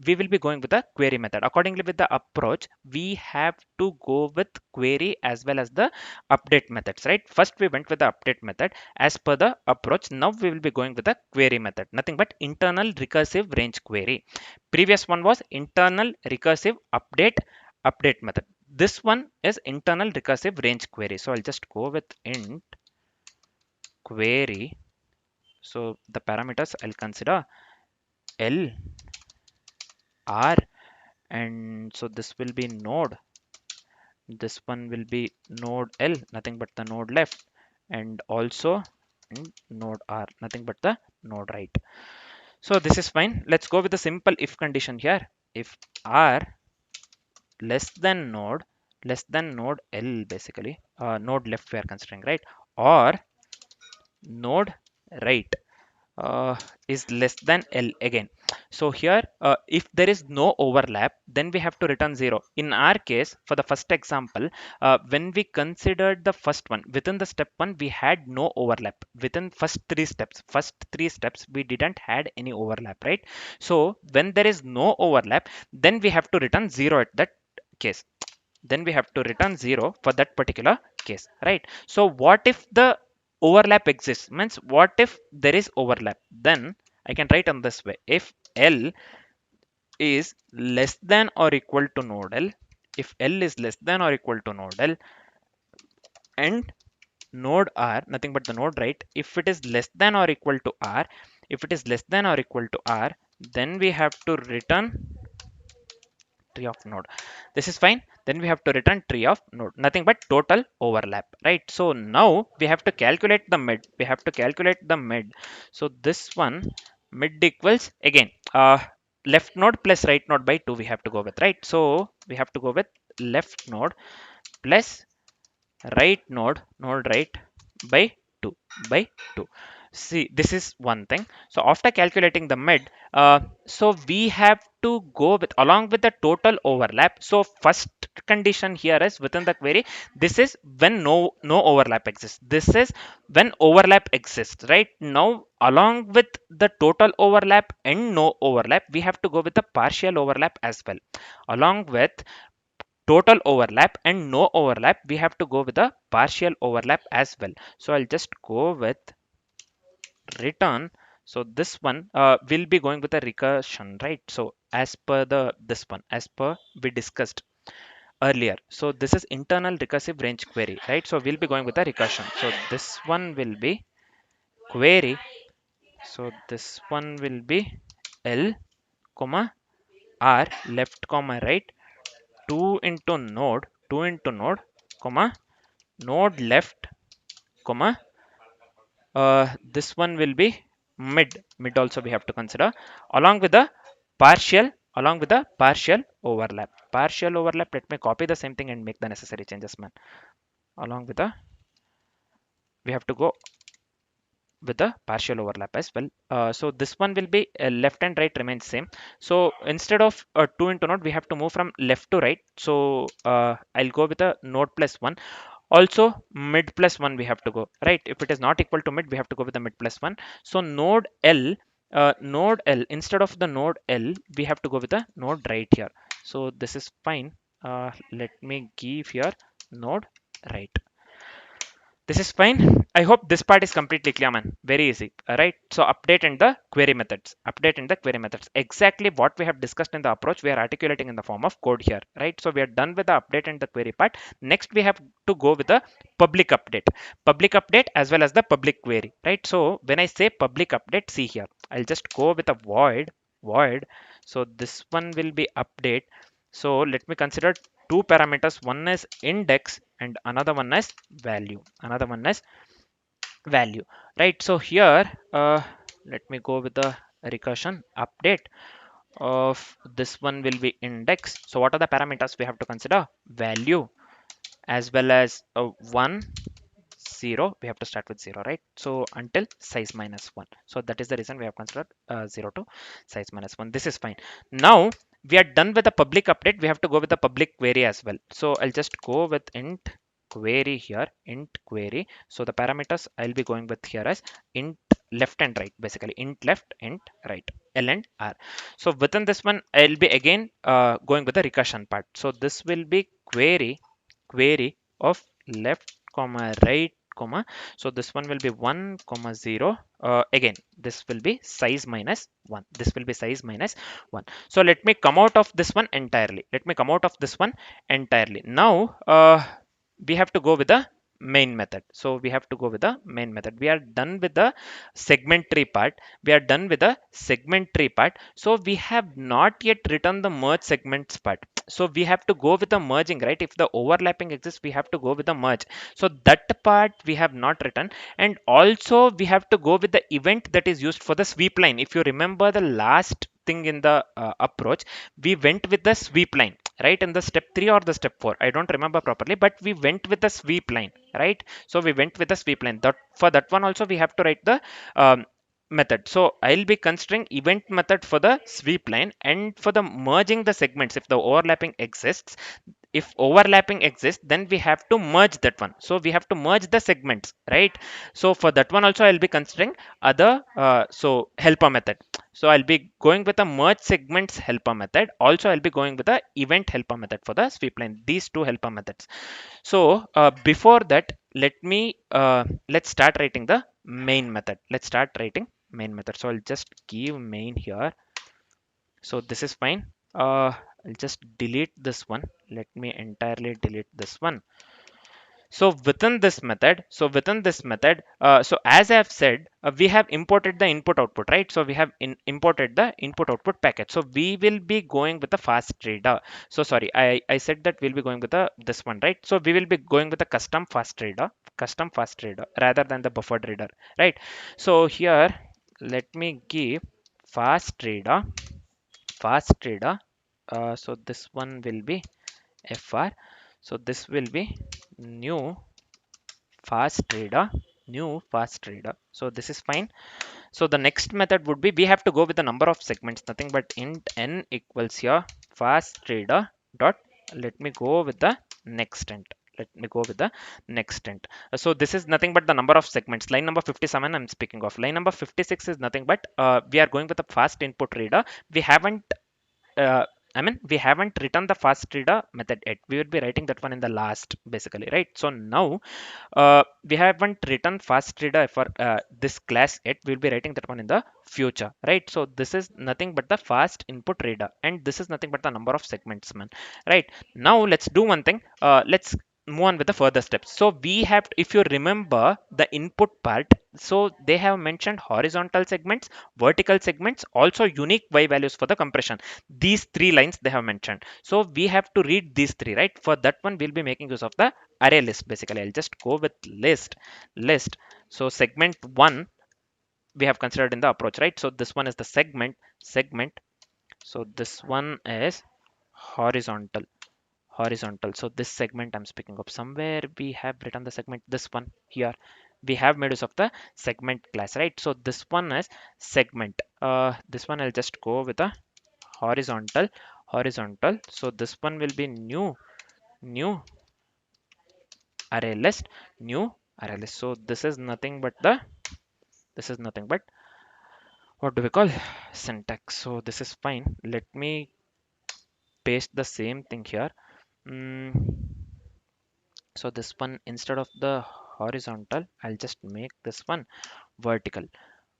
we will be going with the query method. Accordingly, with the approach, we have to go with query as well as the update methods, right? First we went with the update method as per the approach. Now we will be going with the query method, nothing but internal recursive range query. Previous one was internal recursive update method. This one is internal recursive range query. So I'll just go with int query. So the parameters I'll consider L, R, and so this will be node. This one will be node L, nothing but the node left, and also node R, nothing but the node right. So this is fine. Let's go with the simple if condition here. If R less than node L, basically node left we are considering, right? Or node right is less than L again. So here, if there is no overlap, then we have to return 0. In our case, for the first example, when we considered the first one, within the step 1, we had no overlap. Within first three steps, we didn't had any overlap, right? So when there is no overlap, then we have to return 0 at that case. Then we have to return 0 for that particular case, right? So what if the overlap exists, means what if there is overlap? Then I can write on this way: if L is less than or equal to node L, if L is less than or equal to node L, and node R, nothing but the node right, if it is less than or equal to R, if it is less than or equal to R, then we have to return tree of node. This is fine. Then we have to return tree of node, nothing but total overlap, right? So now we have to calculate the mid. So this one, mid equals again left node plus right node by 2 we have to go with, right? So we have to go with left node plus right node right by 2 by 2. See, this is one thing. So after calculating the mid, so we have to go with along with the total overlap. So first condition here is within the query, this is when no overlap exists. This is when overlap exists, right? Now along with the total overlap and no overlap, we have to go with the partial overlap as well. Along with total overlap and no overlap, we have to go with a partial overlap as well. So I'll just go with return. So this one will be going with a recursion, right? So as per the this one, as per we discussed earlier. So this is internal recursive range query, right? So we'll be going with a recursion. So this one will be query. So this one will be L comma R left comma right 2 into node comma node left comma this one will be mid also we have to consider along with the partial partial overlap. Let me copy the same thing and make the necessary changes, man. Along with the we have to go with the partial overlap as well. So this one will be left and right remains same. So instead of 2 into node we have to move from left to right. So I'll go with a node plus 1. Also mid plus 1 we have to go, right? If it is not equal to mid we have to go with the mid plus 1. So node L, instead of the node L we have to go with the node right here. So this is fine. Let me give here node right. This is fine. I hope this part is completely clear, man. Very easy. All right. So update and the query methods. Update and the query methods. Exactly what we have discussed in the approach, we are articulating in the form of code here, right? So we are done with the update and the query part. Next, we have to go with the public update as well as the public query, right? So when I say public update, see here, I'll just go with a void. So this one will be update. So let me consider two parameters. One is index and another one is value, right? So here let me go with the recursion update of this one will be index. So what are the parameters we have to consider? Value as well as 1 0. We have to start with 0, right? So until size minus 1. So that is the reason we have considered 0 to size minus 1. This is fine. Now we are done with the public update. We have to go with the public query as well. So I'll just go with int query here, int query. So the parameters I'll be going with here as int left and right, basically int left, int right, L and R. So within this one I'll be again going with the recursion part. So this will be query of left comma right comma. So this one will be 1 comma 0. Again this will be size minus 1. This will be size minus 1. So let me come out of this one entirely. Now we have to go with the main method. So we have to go with the main method. We are done with the segment tree part. So we have not yet written the merge segments part. So we have to go with the merging, right? If the overlapping exists we have to go with the merge. So that part we have not written. And also we have to go with the event that is used for the sweep line. If you remember the last thing in the approach, we went with the sweep line, right? In the step 3 or the step 4, I don't remember properly, but we went with the sweep line, right? So we went with the sweep line. That for that one also we have to write the method. So I'll be considering event method for the sweep line, and for the merging the segments, if the overlapping exists, then we have to merge that one. So we have to merge the segments, right? So for that one also I'll be considering other so helper method. So I'll be going with a merge segments helper method. Also I'll be going with the event helper method for the sweep line. These two helper methods. So before that, let's start writing the main method. So I'll just give main here. So this is fine. I'll just delete this one. Let me entirely delete this one. So within this method, so as I have said, we have imported the input output, right? So we have imported the input output package. So we will be going with the fast reader. So sorry, I said that we'll be going with the this one, right? So we will be going with the custom fast reader rather than the buffered reader, right? So here, let me give fast reader, so this one will be fr. So this will be new fast reader. So this is fine. So the next method would be, we have to go with the number of segments, nothing but int n equals here fast reader dot, let me go with the next int. So this is nothing but the number of segments. Line number 57 I'm speaking of. Line number 56 is nothing but we are going with the fast input reader. We haven't uh, I mean, we haven't written the fast reader method yet. We will be writing that one in the last, basically, right? So now we haven't written fast reader for this class yet. We'll be writing that one in the future, right? So this is nothing but the fast input reader, and this is nothing but the number of segments, man, right? Now let's do one thing. Let's move on with the further steps. So we have to, if you remember the input part, so they have mentioned horizontal segments, vertical segments, also unique y values for the compression. These three lines they have mentioned, so we have to read these three, right? For that one we'll be making use of the array list. Basically, I'll just go with list. So segment one we have considered in the approach, right? So this one is the segment. So this one is horizontal. So this segment I'm speaking of, somewhere we have written the segment, this one here. We have made use of the segment class, right? So this one is segment. This one I'll just go with a horizontal. So this one will be new array list, new array list. So this is nothing but what do we call syntax. So this is fine. Let me paste the same thing here. Mm, so this one, instead of the horizontal, I'll just make this one vertical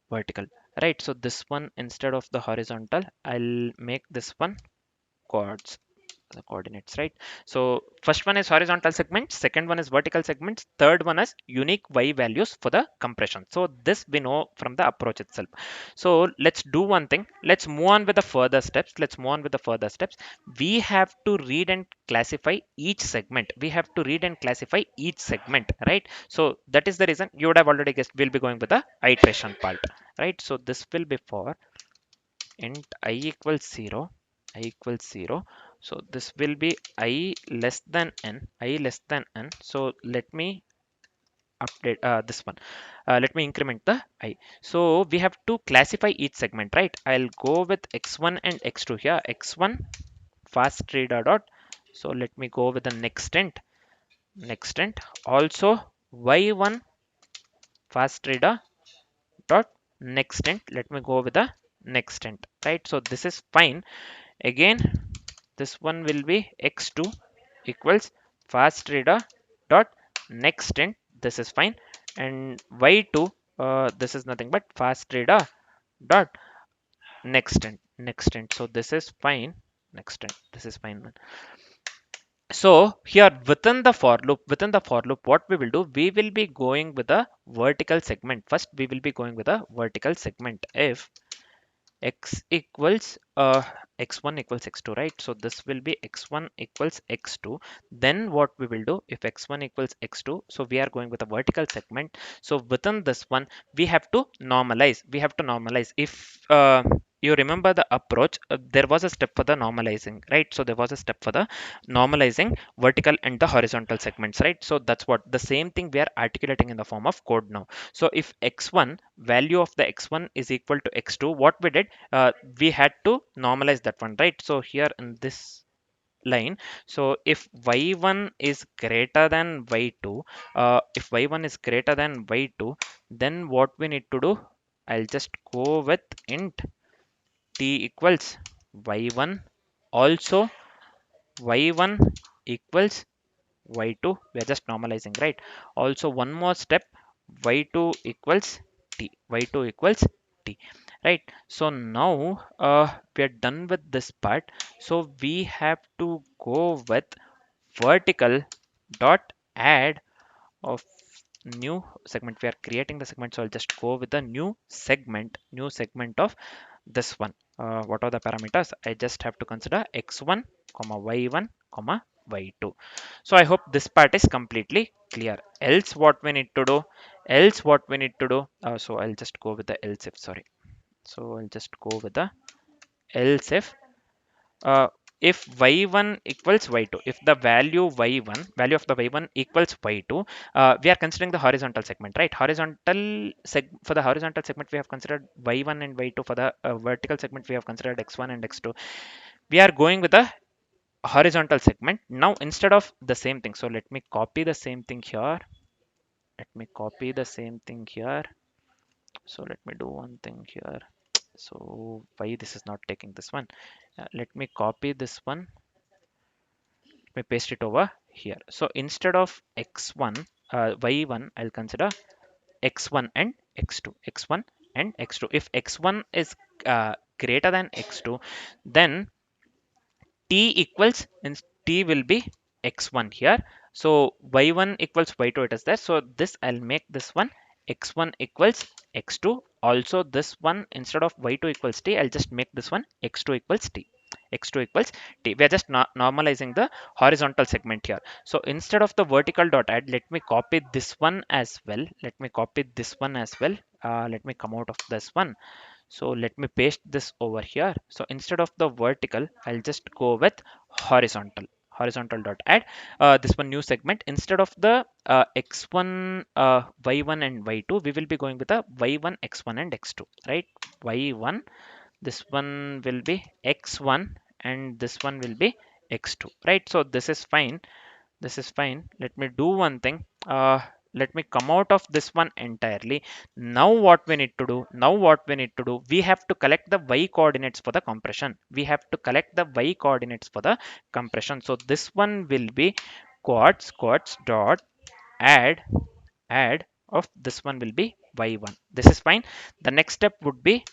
vertical, right? So this one, instead of the horizontal, I'll make this one chords, the coordinates, right? So first one is horizontal segments, second one is vertical segments, third one is unique y values for the compression. So this we know from the approach itself. So let's do one thing. Let's move on with the further steps. We have to read and classify each segment. Right? So that is the reason you would have already guessed we'll be going with the iteration part, right? So this will be for int i equals 0. So this will be i less than n. So let me update this one. Let me increment the I. So we have to classify each segment, right? I'll go with x1 and x2 here. X1 fast reader dot. So let me go with the next int. Also y1 fast reader dot next int. Let me go with the next int, right? So this is fine. Again, this one will be x2 equals fast reader dot next int. This is fine. And y2, this is nothing but fast reader dot next int. So this is fine. Next int, this is fine, man. So here within the for loop, what we will do, we will be going with a vertical segment. First we will be going with a vertical segment. If x equals x1 equals x2, right? So this will be x1 equals x2. Then what we will do, if x1 equals x2, so we are going with a vertical segment. So within this one we have to normalize. If you remember the approach, there was a step for the normalizing, right? So there was a step for the normalizing vertical and the horizontal segments, right? So that's what the same thing we are articulating in the form of code now. So if x1 value of the x1 is equal to x2, what we did, we had to normalize that one, right? So here in this line, so if y1 is greater than y2, then what we need to do, I'll just go with int t equals y1, also y1 equals y2. We are just normalizing, right? Also one more step, y2 equals t, right? So now we are done with this part. So we have to go with vertical dot add of new segment. We are creating the segment, so I'll just go with the new segment of this one. What are the parameters? I just have to consider x1 comma y1 comma y2. So I hope this part is completely clear. Else what we need to do, so I'll just go with the else if, sorry. So I'll just go with the else uh, if y1 equals y2, if the value of the y1 equals y2, we are considering the horizontal segment, right? For the horizontal segment we have considered y1 and y2. For the vertical segment we have considered x1 and x2. We are going with the horizontal segment now instead of the same thing. So let me copy the same thing here. So let me do one thing here. So why this is not taking this one? Let me copy this one. Let me paste it over here. So instead of x1, y1, I'll consider x1 and x2. X1 and x2. If x1 is greater than x2, then t equals, and t will be x1 here. So y1 equals y2 it is there. So this I'll make this one x1 equals x2. Also this one, instead of y2 equals t, I'll just make this one x2 equals t. X2 equals t. We are just normalizing the horizontal segment here. So instead of the vertical dot add, let me copy this one as well. Let me copy this one as well. Let me come out of this one. So let me paste this over here. So instead of the vertical, I'll just go with horizontal. Horizontal dot add this one new segment. Instead of the x1, y1 and y2, we will be going with a y1, x1 and x2, right? Y1, this one will be x1 and this one will be x2, right? So this is fine. This is fine. Let me do one thing. Let me come out of this one entirely. Now what we need to do? Now what we need to do? We have to collect the y coordinates for the compression. We have to collect the y coordinates for the compression. So this one will be quads dot add add of this one will be y1. This is fine. The next step would be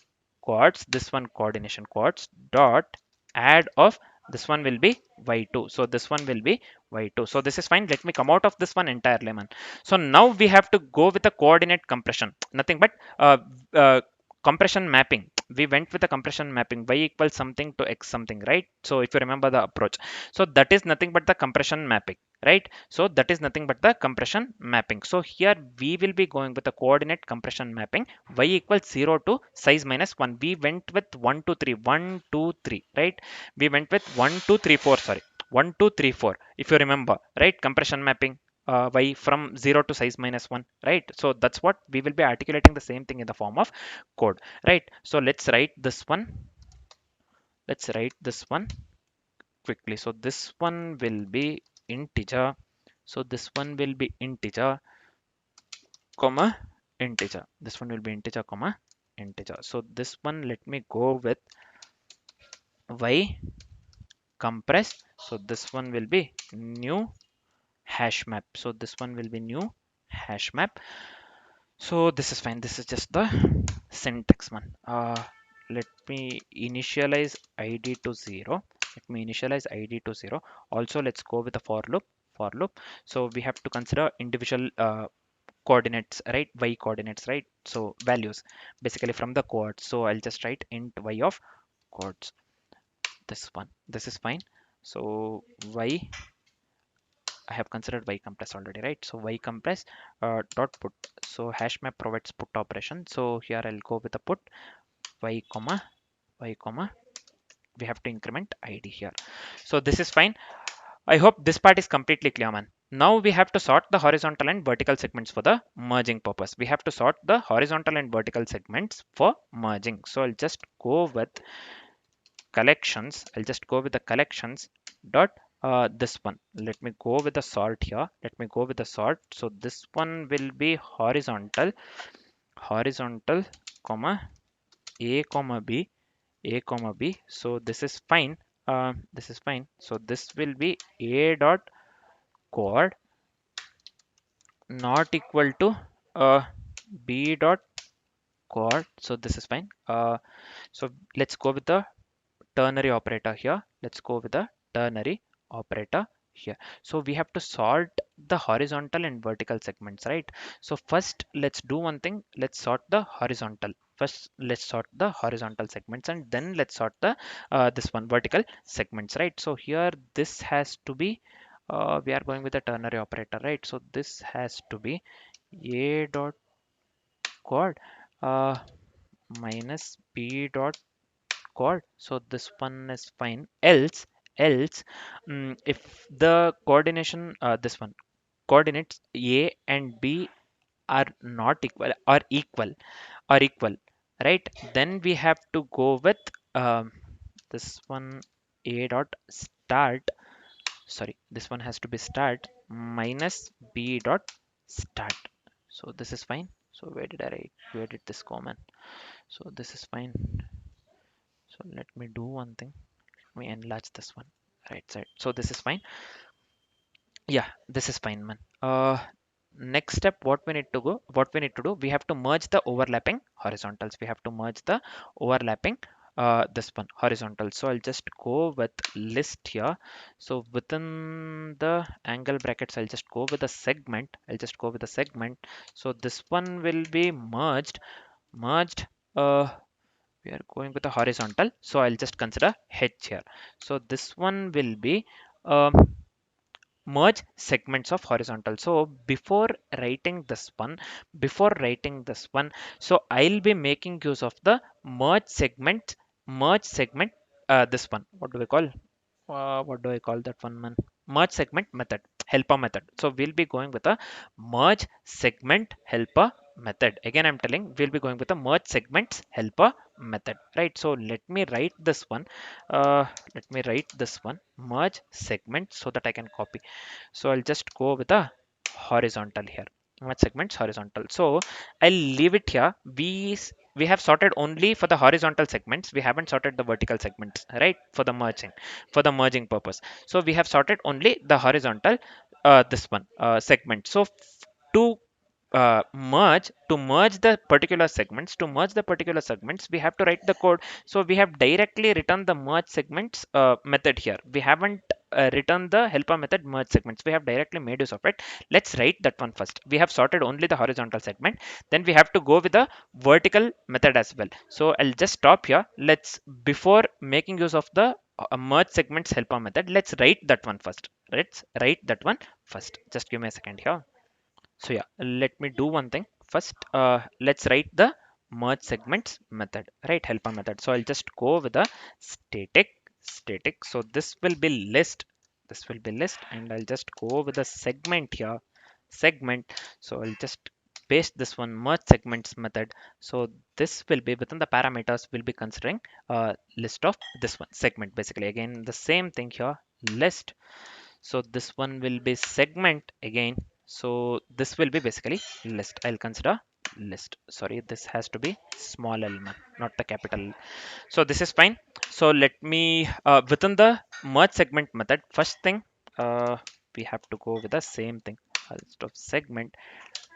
quads, this one coordination quads dot add of this one will be y2. So this one will be y2. So this is fine. Let me come out of this one entirely, man. So now we have to go with a coordinate compression, nothing but uh, compression mapping. We went with a compression mapping, y equals something to x something, right? So if you remember the approach, so that is nothing but the compression mapping, right? So that is nothing but the compression mapping. So here we will be going with the coordinate compression mapping, y equals 0 to size minus 1. We went with 1 2 3 1 2 3, right? We went with 1 2 3 4, sorry, 1 2 3 4, if you remember, right? Compression mapping, y from 0 to size minus 1, right? So that's what we will be articulating the same thing in the form of code, right? So let's write this one. Let's write this one quickly. So this one will be integer. So this one will be integer, comma, integer. This one will be integer, comma, integer. So this one, let me go with y compress. So this one will be new hash map. So this one will be new hash map. So this is fine. This is just the syntax one. Let me initialize id to 0. Let me initialize id to 0. Also, let's go with the for loop. For loop. So we have to consider individual coordinates, right? Y coordinates, right? So values basically from the codes. So I'll just write int y of codes. This one. This is fine. So y, I have considered y compress already, right? So y compress dot put. So hash map provides put operation. So here I'll go with the put y comma y comma. We have to increment id here. So this is fine. I hope this part is completely clear, man. Now we have to sort the horizontal and vertical segments for the merging purpose. We have to sort the horizontal and vertical segments for merging. So I'll just go with collections. I'll just go with the collections dot this one. Let me go with the sort here. Let me go with the sort. So this one will be horizontal, comma a comma b. So this is fine. This is fine. So this will be a dot chord not equal to b dot chord. So this is fine. So let's go with the ternary operator here. Let's go with the ternary operator here. So we have to sort the horizontal and vertical segments, right? So first let's do one thing. Let's sort the horizontal. First let's sort the horizontal segments and then let's sort the this one vertical segments, right? So here this has to be we are going with the ternary operator, right? So this has to be a dot chord uh, minus b dot chord. So this one is fine. Else if the coordination this one coordinates a and b are not equal or equal, right? Then we have to go with this one a dot start. Sorry, this one has to be start minus b dot start. So this is fine. So where did I write? Where did this comment? So this is fine. So let me do one thing. Let me enlarge this one. Right side. So this is fine. Yeah, this is fine, man. Next step, what we need to do, we have to merge the overlapping horizontals. We have to merge the overlapping this one horizontal. So I'll just go with list here. So within the angle brackets, I'll just go with a segment. I'll just go with a segment. So this one will be merged. We are going with a horizontal. So I'll just consider H here. So this one will be merge segments of horizontal. So before writing this one, so I'll be making use of the merge segment, this one, what do we call, what do I call that one, man? Merge segment method, helper method. So we'll be going with a merge segment helper method. Again, I'm telling we'll be going with a merge segments helper method, right? So let me write this one. Uh, Let me write this one, merge segment, so that I can copy. So I'll just go with a horizontal here. Merge segments horizontal. So I'll leave it here. We have sorted only for the horizontal segments. We haven't sorted the vertical segments, right? For the merging purpose. So we have sorted only the horizontal, this one segment. So to merge the particular segments, we have to write the code. So we have directly written the merge segments method here. We haven't written the helper method merge segments. We have directly made use of it. Let's write that one first. We have sorted only the horizontal segment, then we have to go with the vertical method as well. So I'll just stop here. Let's, before making use of the merge segments helper method, let's write that one first. Let's write that one first. Just give me a second here. So yeah, let me do one thing first. Let's write the merge segments method, right? Helper method. So I'll just go with the static. So this will be list. This will be list, and I'll just go with the segment here. Segment. So I'll just paste this one, merge segments method. So this will be within the parameters. We'll be considering list of this one segment. Basically, again the same thing here. List. So this one will be segment again. So this will be basically list. I'll consider list. Sorry, this has to be small element, not the capital. So this is fine. So let me, within the merge segment method, first thing, uh, we have to go with the same thing. List of segment.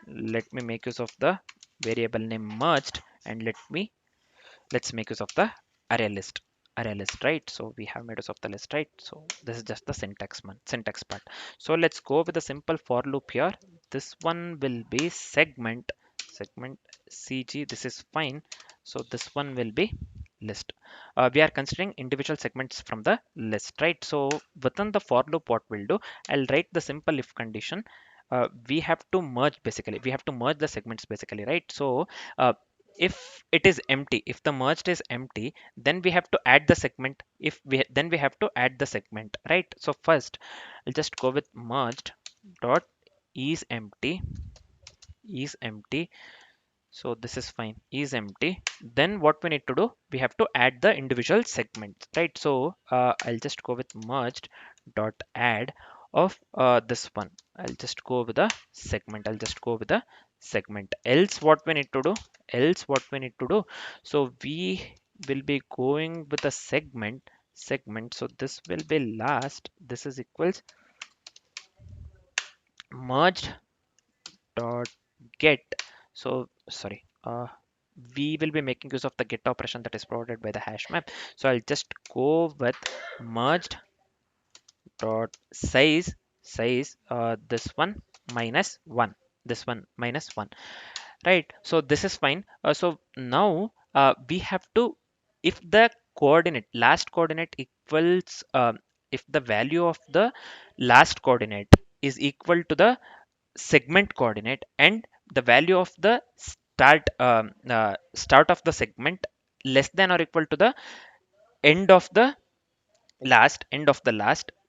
Let me make use of the variable name merged, and let's make use of the array list, right? So we have made use of the list, right? So this is just the syntax part. So let's go with a simple for loop here. This one will be segment cg. This is fine. So this one will be list. We are considering individual segments from the list, right? So within the for loop, what we'll do, I'll write the simple if condition. We have to merge the segments basically, right? So if it is empty, if the merged is empty, then we have to add the segment. If we then we have to add the segment, right? So first I'll just go with merged dot is empty. So this is fine, is empty. Then what we need to do, we have to add the individual segments, right? So I'll just go with merged dot add of this one. I'll just go with the segment. Else what we need to do, so we will be going with a segment. So this will be last. This is equals merged dot get. So sorry, we will be making use of the get operation that is provided by the hash map. So I'll just go with merged dot size, this one minus one, right? So this is fine. So now we have to, if the last coordinate equals, if the value of the last coordinate is equal to the segment coordinate, and the value of the start of the segment less than or equal to the end of the last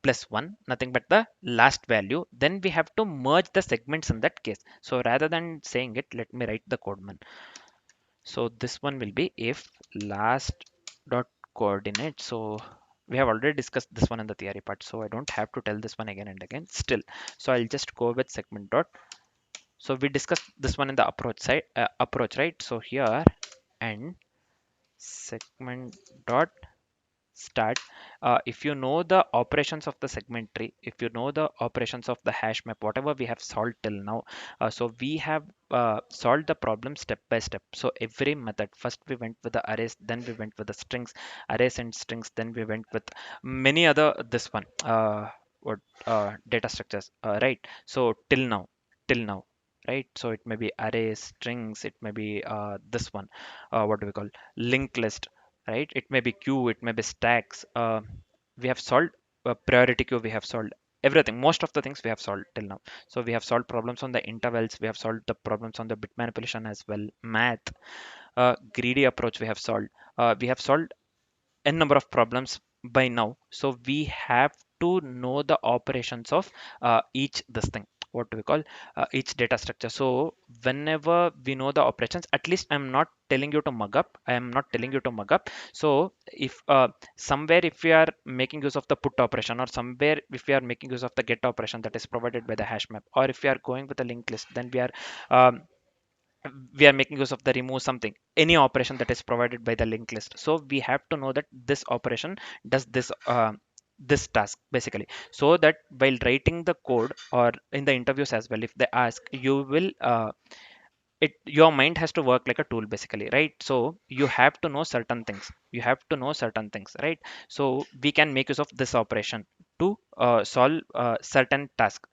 plus one, nothing but the last value, then we have to merge the segments in that case. So rather than saying it, let me write the code, man. So this one will be if last dot coordinate. So we have already discussed this one in the theory part, so I don't have to tell this one again and again still. So I'll just go with segment dot. So we discussed this one in the approach, right? So here, and segment dot start. If you know the operations of the segment tree, if you know the operations of the hash map, whatever we have solved till now, so we have solved the problem step by step. So every method, first we went with the arrays, then we went with the strings, arrays and strings, then we went with many other this one what data structures, right? So till now, right? So it may be arrays, strings, it may be this one, what do we call, linked list, right? It may be queue, it may be stacks. We have solved priority queue, we have solved everything. Most of the things we have solved till now. So we have solved problems on the intervals, we have solved the problems on the bit manipulation as well, math, greedy approach we have solved. We have solved n number of problems by now. So we have to know the operations of each this thing, what do we call, each data structure. So whenever we know the operations, at least I'm not telling you to mug up, I am not telling you to mug up. So if somewhere if we are making use of the put operation, or somewhere if we are making use of the get operation that is provided by the hash map, or if we are going with a linked list, then um, we are making use of the remove something, any operation that is provided by the linked list. So we have to know that this operation does this this task basically, so that while writing the code or in the interviews as well, if they ask, you will it your mind has to work like a tool basically, right? So you have to know certain things, you have to know certain things, right? So we can make use of this operation to solve certain task,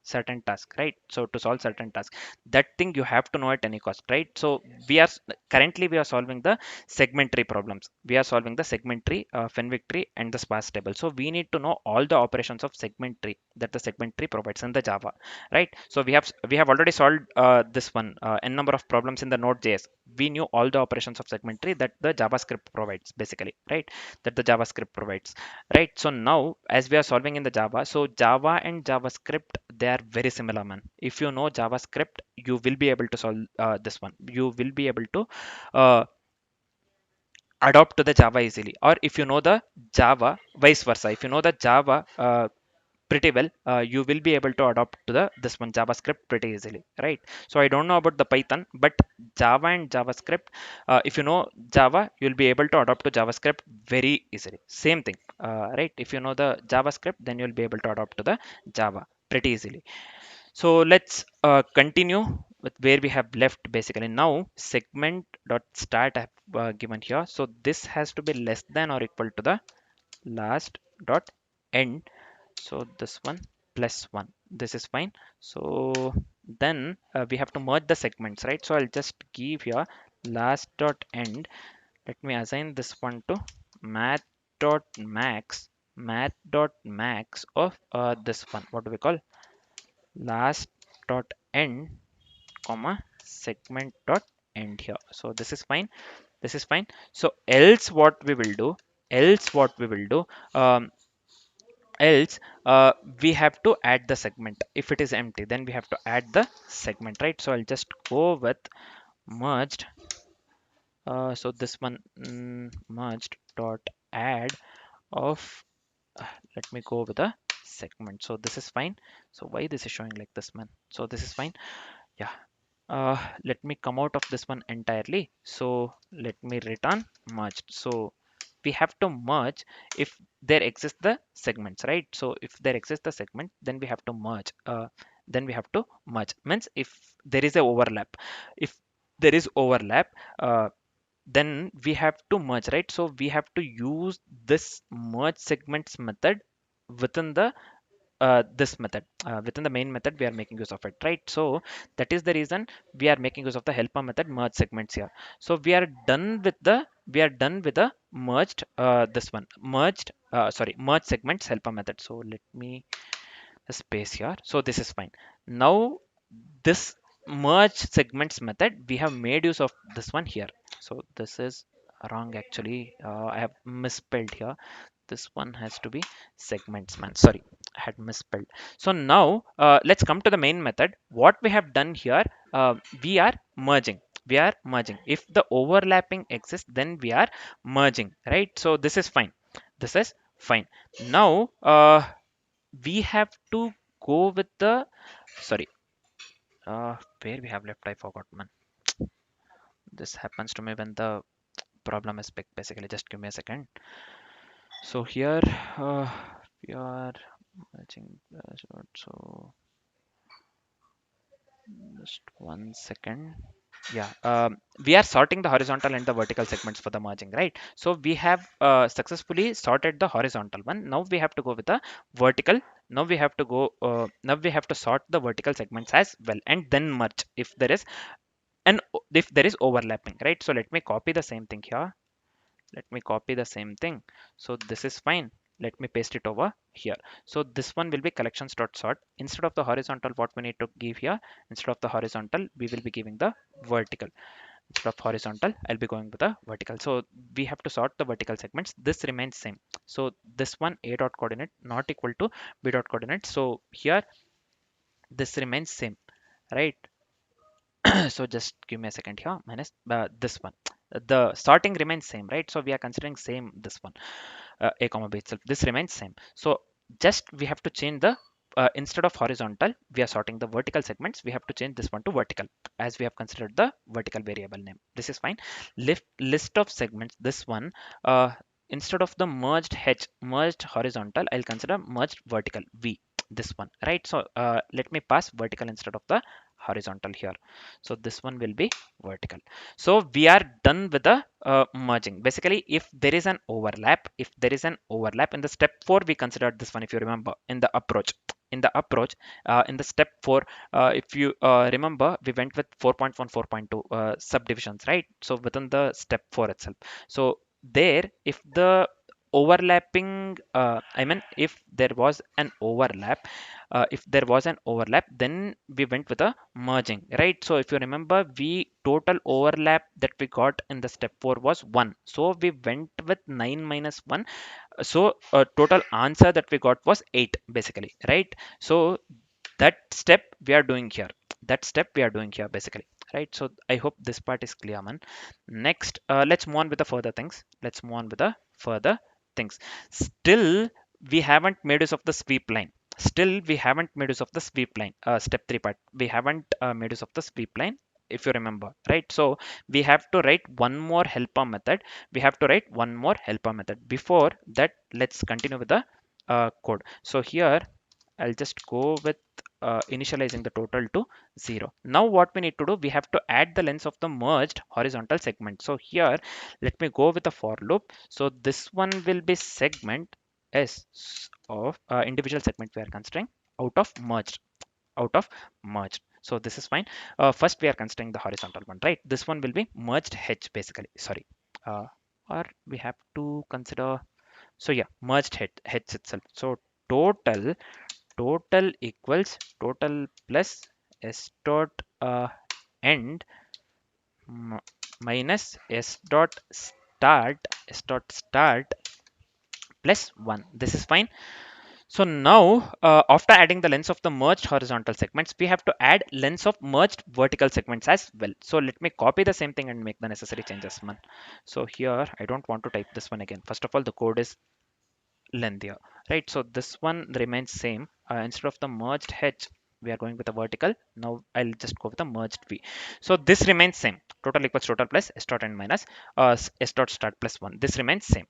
right? So to solve certain task, that thing you have to know at any cost, right? So we are currently we are solving the segment tree problems, we are solving the segment tree, fenwick tree and the sparse table. So we need to know all the operations of segment tree that the segment tree provides in the java, right? So we have already solved this one n number of problems in the node.js. We knew all the operations of segment tree that the javascript provides basically, right? That the javascript provides, right? So now as we are solving in the java, so java and javascript, they are very similar, man. If you know javascript, you will be able to solve this one, you will be able to uh, adopt to the java easily. Or if you know the java, vice versa, if you know the java pretty well, you will be able to adopt to the this one javascript pretty easily, right? So I don't know about the python, but java and javascript, if you know java, you'll be able to adopt to javascript very easily. Same thing, right? If you know the javascript, then you'll be able to adopt to the java pretty easily. So let's continue with where we have left basically. Now segment dot start I have given here, so this has to be less than or equal to the last dot end. So this one plus one, this is fine. So then we have to merge the segments, right? So I'll just give here last dot end. Let me assign this one to math dot max, math dot max of this one, what do we call, last dot end comma segment dot end here. So this is fine, this is fine. So else what we will do, else what we will do, um, else we have to add the segment. If it is empty, then we have to add the segment, right? So I'll just go with merged, so this one, merged dot add of, let me go with a segment. So this is fine. So why this is showing like this, man? So this is fine, yeah. Let me come out of this one entirely. So let me return merged. So we have to merge if there exists the segments, right? So if there exists the segment, then we have to merge. Then we have to merge means if there is a overlap. If there is overlap, then we have to merge, right? So we have to use this merge segments method within the this method, within the main method we are making use of it, right? So that is the reason we are making use of the helper method merge segments here. So we are done with the, we are done with the merged this one merged sorry, merge segments helper method. So let me space here. So this is fine. Now this merge segments method, we have made use of this one here. So this is wrong actually, I have misspelled here. This one has to be segments, man, sorry, I had misspelled. So now let's come to the main method. What we have done here, we are merging, we are merging. If the overlapping exists, then we are merging, right? So this is fine, this is fine. Now we have to go with the, sorry, where we have left, I forgot, man. This happens to me when the problem is big basically. Just give me a second. So here we are matching so just 1 second. Yeah, we are sorting the horizontal and the vertical segments for the merging, right? So we have successfully sorted the horizontal one. Now we have to go with the vertical. Now we have to go. Now we have to sort the vertical segments as well, and then merge if there is if there is overlapping, right? So let me copy the same thing here. Let me copy the same thing. So this is fine. Let me paste it over here. So this one will be collections.sort. Instead of the horizontal, what we need to give here, instead of the horizontal, we will be giving the vertical. Instead of horizontal, I'll be going with the vertical. So we have to sort the vertical segments. This remains same. So this one a dot coordinate not equal to b dot coordinate. So here this remains same, right? So just give me a second here. Minus this one. The sorting remains same, right? So we are considering same this one. A comma b itself, this remains same. So just we have to change the instead of horizontal we are sorting the vertical segments, we have to change this one to vertical as we have considered the vertical variable name. This is fine. List of segments, this one, instead of the merged horizontal, I'll consider merged vertical v, this one, right? So let me pass vertical instead of the horizontal here. So this one will be vertical. So we are done with the merging. Basically, if there is an overlap, in the step 4, we considered this one. If you remember, in the step 4, if you remember, we went with 4.1, 4.2 subdivisions, right? So within the step 4 itself. So there, if the overlapping, I mean, if there was an overlap, then we went with a merging, right? So if you remember, we total overlap that we got in the step 4 was 1, so we went with 9 minus 1. So total answer that we got was 8 basically, right? So that step we are doing here, basically, right? So I hope this part is clear, man. Next, let's move on with the further things. Still we haven't made use of the sweep line. Step 3 part, we haven't made use of the sweep line, if you remember, right? So we have to write one more helper method. Before that, let's continue with the code. So here I'll just go with initializing the total to 0. Now what we need to do, we have to add the length of the merged horizontal segment. So here, let me go with the for loop. So this one will be segment s of individual segment we are considering out of merged, out of merged. So this is fine. First we are considering the horizontal one, right? This one will be merged h basically. Sorry. Or we have to consider, so yeah, merged h itself. So total equals total plus s dot end m- minus s dot start plus 1. This is fine. So now after adding the lengths of the merged horizontal segments, we have to add lengths of merged vertical segments as well. So let me copy the same thing and make the necessary changes, man. So here I don't want to type this one again. First of all, the code is lengthier, right? So this one remains same. Instead of the merged h, we are going with a vertical. Now I'll just go with a merged v. So this remains same. Total equals total plus s dot n minus s dot start plus 1. This remains same.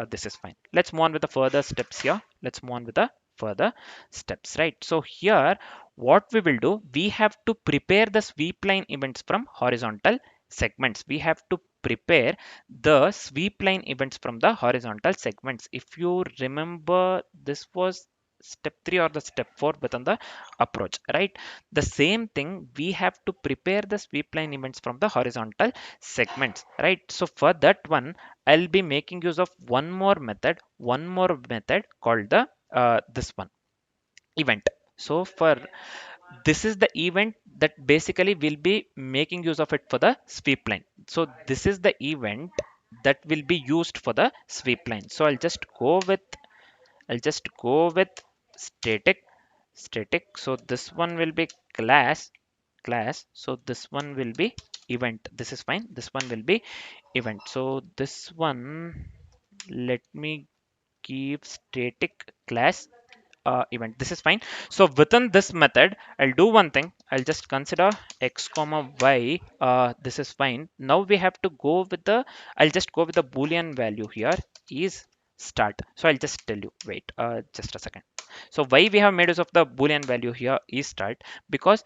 This is fine. Let's move on with the further steps here. Let's move on with the further steps, right? So here, what we will do, we have to prepare the sweep line events from horizontal segments. We have to prepare the sweep line events from the horizontal segments. If you remember, this was step 3 or the step 4 within the approach, right? The same thing, we have to prepare the sweep line events from the horizontal segments, right? So for that one, I'll be making use of one more method called the this one, event. So for this is the event that basically will be making use of it for the sweep line. So this is the event that will be used for the sweep line. So I'll just go with static. So this one will be class. So this one will be event. This is fine. This one will be event. So this one, let me give static class event. This is fine. So within this method, I'll do one thing. I'll just consider x comma y. This is fine. Now we have to go with the, I'll just go with the Boolean value here is start. So I'll just tell you, wait, just a second. So why we have made use of the Boolean value here is start, because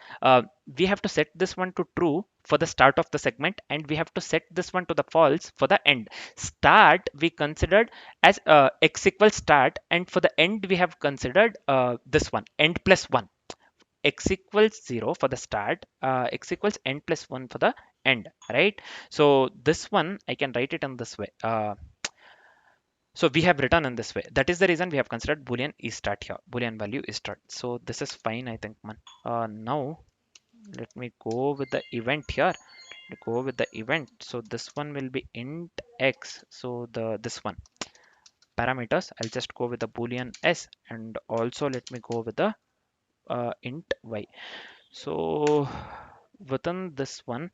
we have to set this one to true for the start of the segment, and we have to set this one to the false for the end. Start we considered as x equals start, and for the end we have considered this one end plus 1. X equals 0 for the start, x equals n plus 1 for the end, right? So this one I can write it in this way. So we have written in this way. That is the reason we have considered Boolean is start here. Boolean value is start. So this is fine, I think, man. Now let me go with the event here. Go with the event. So this one will be int x. So this one parameters. I'll just go with the Boolean s, and also let me go with the int y. So within this one,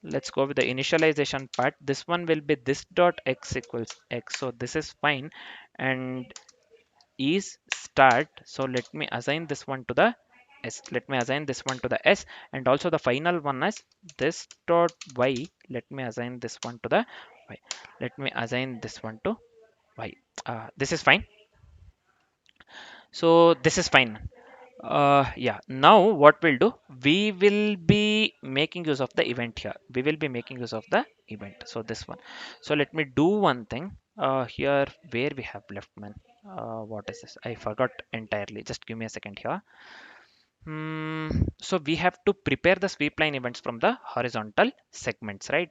let's go with the initialization part. This one will be this dot x equals x. So this is fine, and is start. So let me assign this one to the s. Let me assign this one to the s, and also the final one is this dot y. Let me assign this one to the y. Let me assign this one to y. This is fine. So this is fine. Yeah, now what we'll do, we will be making use of the event here. We will be making use of the event. So this one. So let me do one thing here where we have left, man. What is this? I forgot entirely. Just give me a second here. So we have to prepare the sweep line events from the horizontal segments, right?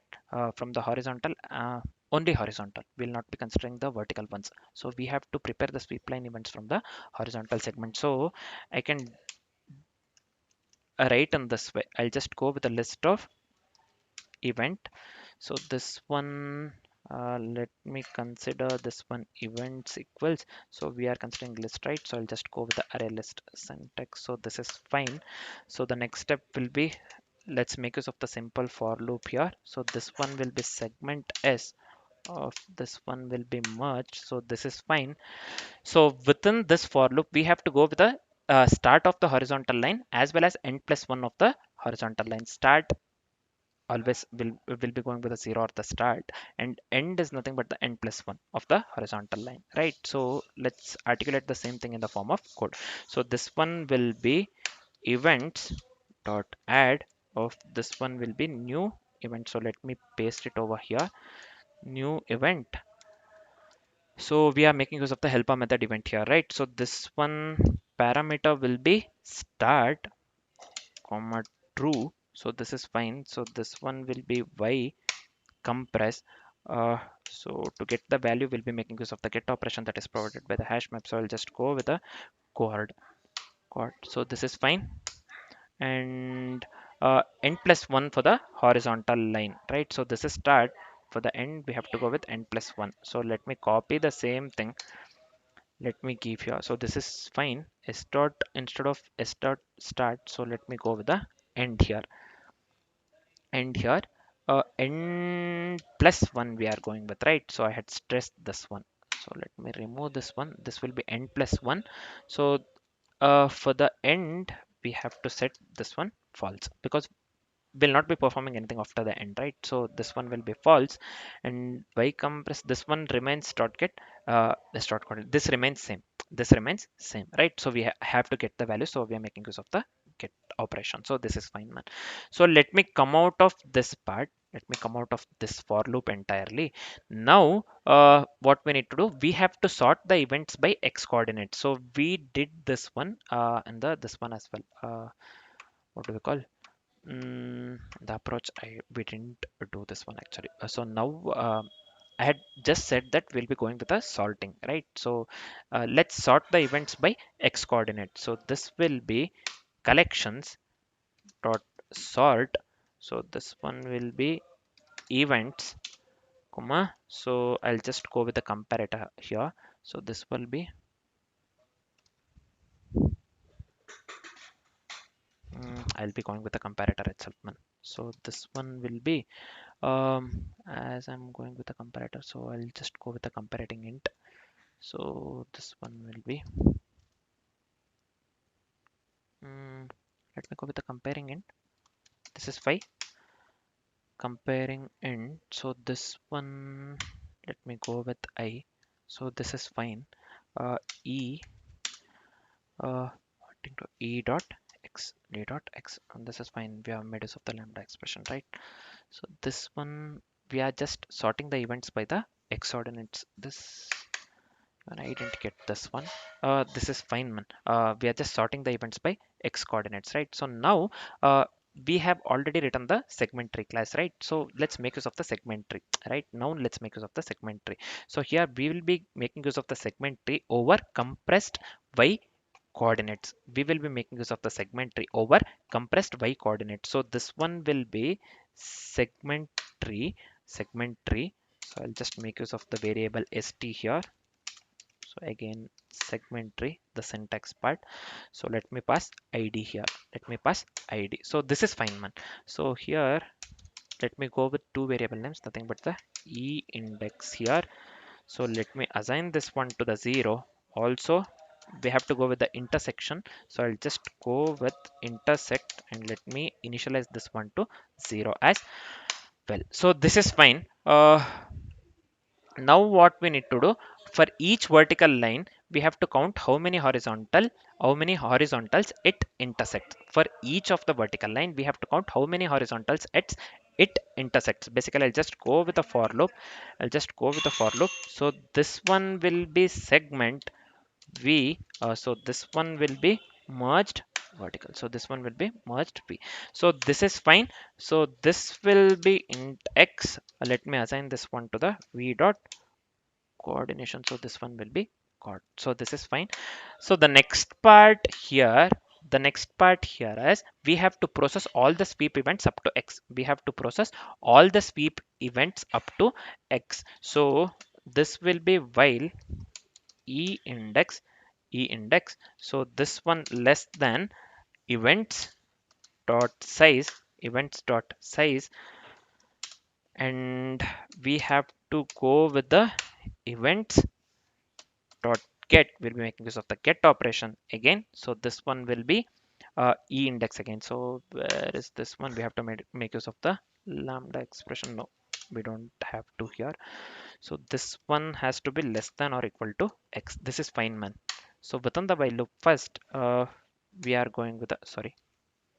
From the horizontal, only horizontal. We'll not be considering the vertical ones. So we have to prepare the sweep line events from the horizontal segment. So I can write in this way. I'll just go with a list of event. So this one, let me consider this one events equals. So we are considering list, right? So I'll just go with the array list syntax. So this is fine. So the next step will be, let's make use of the simple for loop here. So this one will be segment s of this one will be merged. So this is fine. So within this for loop, we have to go with the start of the horizontal line as well as end plus 1 of the horizontal line. Start always will be going with the 0 or the start, and end is nothing but the end plus 1 of the horizontal line, right? So let's articulate the same thing in the form of code. So this one will be events dot add of this one will be new event. So let me paste it over here, new event. So we are making use of the helper method event here, right? So this one parameter will be start comma true. So this is fine. So this one will be y compress. uh, so to get the value, we'll be making use of the get operation that is provided by the hash map. So I'll just go with a cohort. So this is fine, and n plus 1 for the horizontal line, right? So this is start. For the end, we have to go with n plus 1. So let me copy the same thing. Let me give here. So this is fine. S dot instead of s dot start. So let me go with the end here. And here n plus 1 we are going with, right? So I had stressed this one. So let me remove this one. This will be n plus 1. So for the end, we have to set this one false, because will not be performing anything after the end, right? So this one will be false, and by compress this one remains dot get this dot code. This remains same. This remains same, right? So we have to get the value. So we are making use of the get operation. So this is fine, man. So let me come out of this part. Let me come out of this for loop entirely. Now, what we need to do, we have to sort the events by x coordinates. So we did this one and this one as well. What do we call? The approach we didn't do this one actually. So now I had just said that we'll be going with a sorting, right? So let's sort the events by x coordinate. So this will be collections dot sort. So this one will be events comma. So I'll just go with the comparator here. So this will be I'll be going with the comparator itself, man. So this one will be as I'm going with the comparator, so I'll just go with the comparating int. So this one will be Let me go with the comparing int. This is 5. Comparing int. So this one, let me go with I. So this is fine. E pointing to E dot x, D dot x, and this is fine. We have made use of the lambda expression, right? So this one, we are just sorting the events by the x coordinates. This and I didn't get this one. This is fine, man. We are just sorting the events by x coordinates, right? So now we have already written the segment tree class, right? So let's make use of the segment tree, right? Now let's make use of the segment tree. So here we will be making use of the segment tree over compressed y coordinates. We will be making use of the segment tree over compressed y coordinates. So this one will be segment tree, segment tree. So I'll just make use of the variable st here. So again, segment tree, the syntax part. So let me pass id here. Let me pass id. So this is fine, man. So here, let me go with two variable names, nothing but the e index here. So let me assign this one to the 0. Also, we have to go with the intersection. So I'll just go with intersect and let me initialize this one to 0 as well. So this is fine. Now what we need to do, for each vertical line we have to count how many horizontals it intersects. For each of the vertical line we have to count how many horizontals it intersects. Basically I'll just go with a for loop. So this one will be segment v. So this one will be merged vertical. So this one will be merged v. So this is fine. So this will be int x. Let me assign this one to the v dot coordination. So this one will be chord. So this is fine. So the next part here is we have to process all the sweep events up to x. We have to process all the sweep events up to x. So this will be while e index. So this one less than events dot size, and we have to go with the events dot get. We'll be making use of the get operation again. So this one will be e index again. So where is this one? We have to make use of the lambda expression. No, we don't have to here. So this one has to be less than or equal to x. This is fine, man. So within the while loop, first we are going with the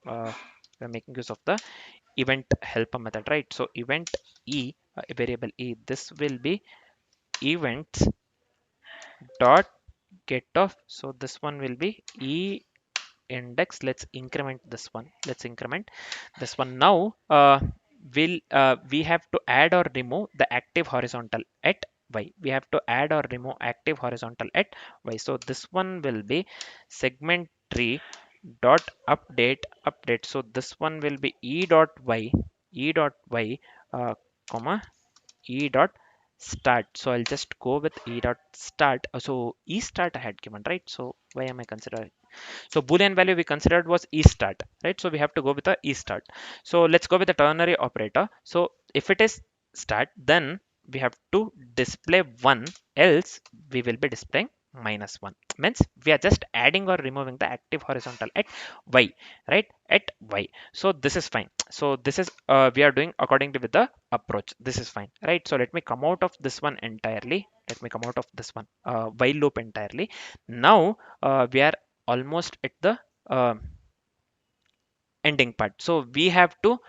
uh, we are making use of the event helper method, right? So event e, variable e, this will be events dot get of. So this one will be e index. Let's increment this one. Now we have to add or remove the active horizontal at y. We have to add or remove active horizontal at y. So this one will be segment tree dot update. So this one will be e dot y comma e dot start. So I'll just go with e dot start. So e start I had given, right? So why am I considering? So boolean value we considered was e start, right? So we have to go with the e start. So let's go with the ternary operator. So if it is start, then we have to display 1, else we will be displaying -1. Means we are just adding or removing the active horizontal at y, right? At y. So this is fine. So this is we are doing according to with the approach. This is fine, right? So let me come out of this one entirely. Let me come out of this one while loop entirely. Now we are almost at the uh, ending part. So we have to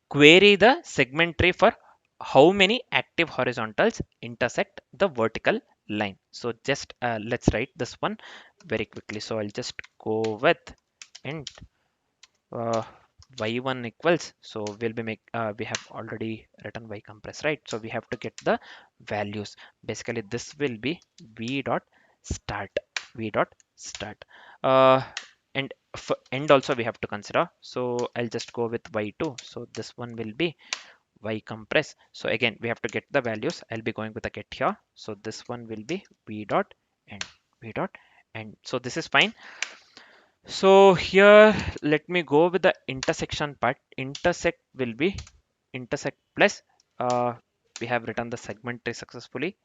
query the segment tree for how many active horizontals intersect the vertical line. So just let's write this one very quickly. So I'll just go with int uh, y1 equals. So we'll be we have already written y compress, right? So we have to get the values. Basically this will be v dot start v dot start uh, and for end also we have to consider. So I'll just go with y2. So this one will be y compress. So again we have to get the values. I'll be going with the get here. So this one will be v dot end v dot end. So this is fine. So here let me go with the intersection part. Intersect will be intersect plus we have written the segment tree successfully.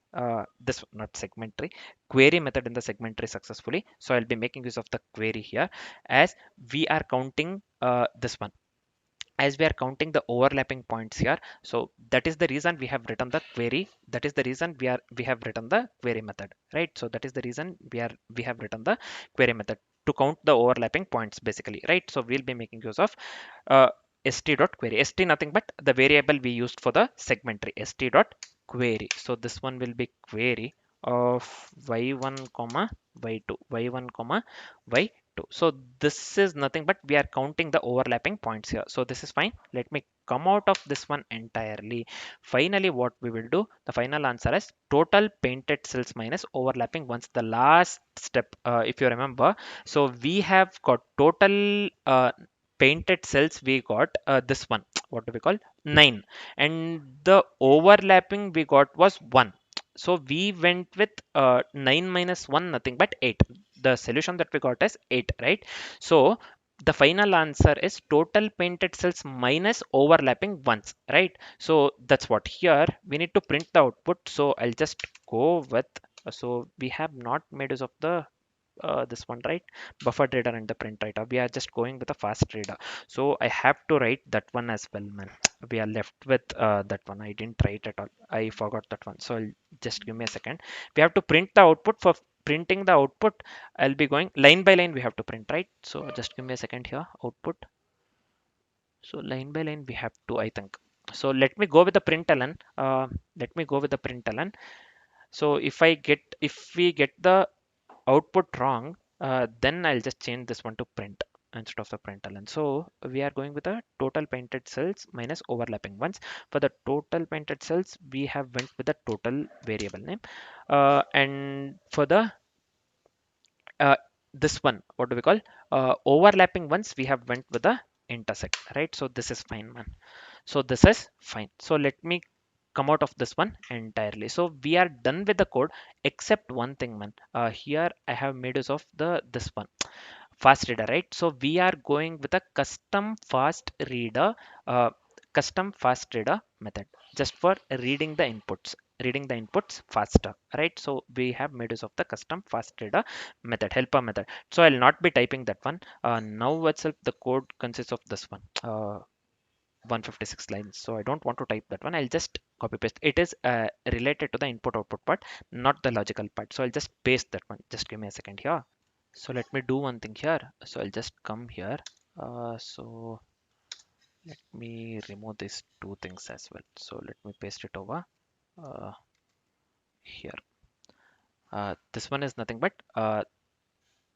This not segment tree, query method in the segment tree successfully. So I'll be making use of the query here, as we are counting this one, as we are counting the overlapping points here. So that is the reason we have written the query. That is the reason we have written the query method, right? So that is the reason we have written the query method to count the overlapping points basically, right? So we'll be making use of uh, st.query. St nothing but the variable we used for the segment tree, st.query. So this one will be query of y1 comma y2, y1 comma y2. So this is nothing but we are counting the overlapping points here. So this is fine. Let me come out of this one entirely. Finally, what we will do, the final answer is total painted cells minus overlapping ones, the last step. If you remember, so we have got total painted cells, we got this one, what do we call, 9, and the overlapping we got was 1. So we went with 9 minus 1 nothing but 8. The solution that we got is 8, right? So the final answer is total painted cells minus overlapping ones, right? So that's what here we need to print the output. So I'll just go with, so we have not made use of the this one, right? Buffered reader and the print writer, we are just going with a fast reader. So I have to write that one as well, man. We are left with that one. I didn't write at all, I forgot that one. So just give me a second. We have to print the output. For printing the output, I'll be going line by line, we have to print, right? So just give me a second here. Output, so line by line we have to, I think. So let me go with the println. Let me go with the println. So if we get the output wrong, then I'll just change this one to print instead of the println. So we are going with the total painted cells minus overlapping ones. For the total painted cells, we have went with the total variable name, and for the uh, this one, what do we call, overlapping ones, we have went with the intersect, right? So this is fine, man. So this is fine. So let me come out of this one entirely. So we are done with the code except one thing, man. Here I have made use of the this one, fast reader, right? So we are going with a uh, custom fast reader method just for reading the inputs faster, right? So we have made use of the custom fast reader method, helper method. So I'll not be typing that one. Now itself the code consists of this one, 156 lines. So I don't want to type that one. I'll just copy paste. It is related to the input output part, not the logical part. So I'll just paste that one. Just give me a second here. So let me do one thing here. So I'll just come here. So let me remove these two things as well. So let me paste it over uh, here. This one is nothing but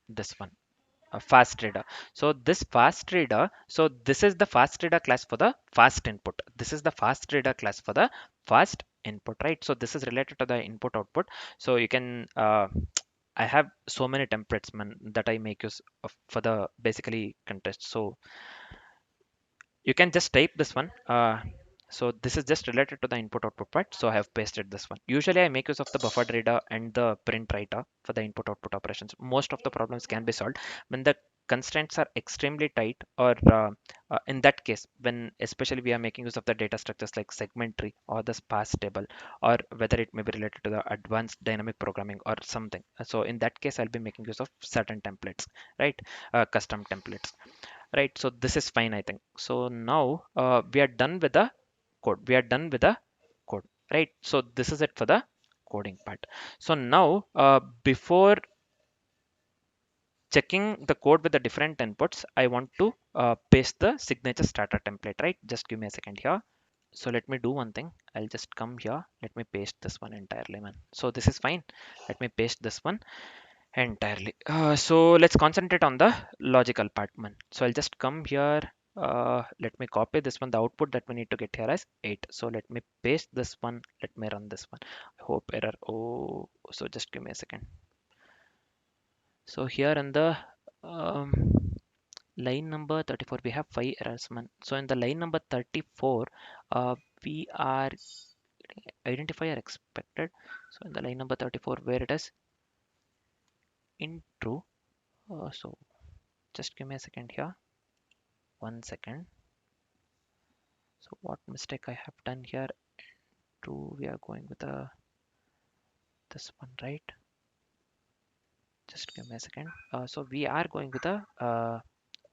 this one, a fast reader. So this fast reader, so this is the fast reader class for the fast input. This is the fast reader class for the fast input, right? So this is related to the input output. So you can I have so many templates, man, that I make use of for the basically contest. So you can just type this one. So this is just related to the input output part. So I have pasted this one. Usually I make use of the buffered reader and the print writer for the input output operations. Most of the problems can be solved when the constraints are extremely tight, or in that case, when especially we are making use of the data structures like segment tree or the sparse table, or whether it may be related to the advanced dynamic programming or something. So in that case, I'll be making use of certain templates, right? Custom templates, right? So this is fine, I think. So now we are done with the code, right? So this is it for the coding part. So now before checking the code with the different inputs, I want to paste the signature starter template, right? Just give me a second here. So let me do one thing. I'll just come here, let me paste this one entirely, man. So this is fine. Let me paste this one entirely. So let's concentrate on the logical part, man. So I'll just come here. Let me copy this one. The output that we need to get here is 8. So let me paste this one. Let me run this one. I hope error. Oh, so just give me a second. So here in the um, line number 34, we have 5 errors, man. So in the line number 34, we are identifier expected. So in the line number 34, where it is in true. So just give me a second here. 1 second. So what mistake I have done here? true, we are going with this one, right? Just give me a second. So we are going with a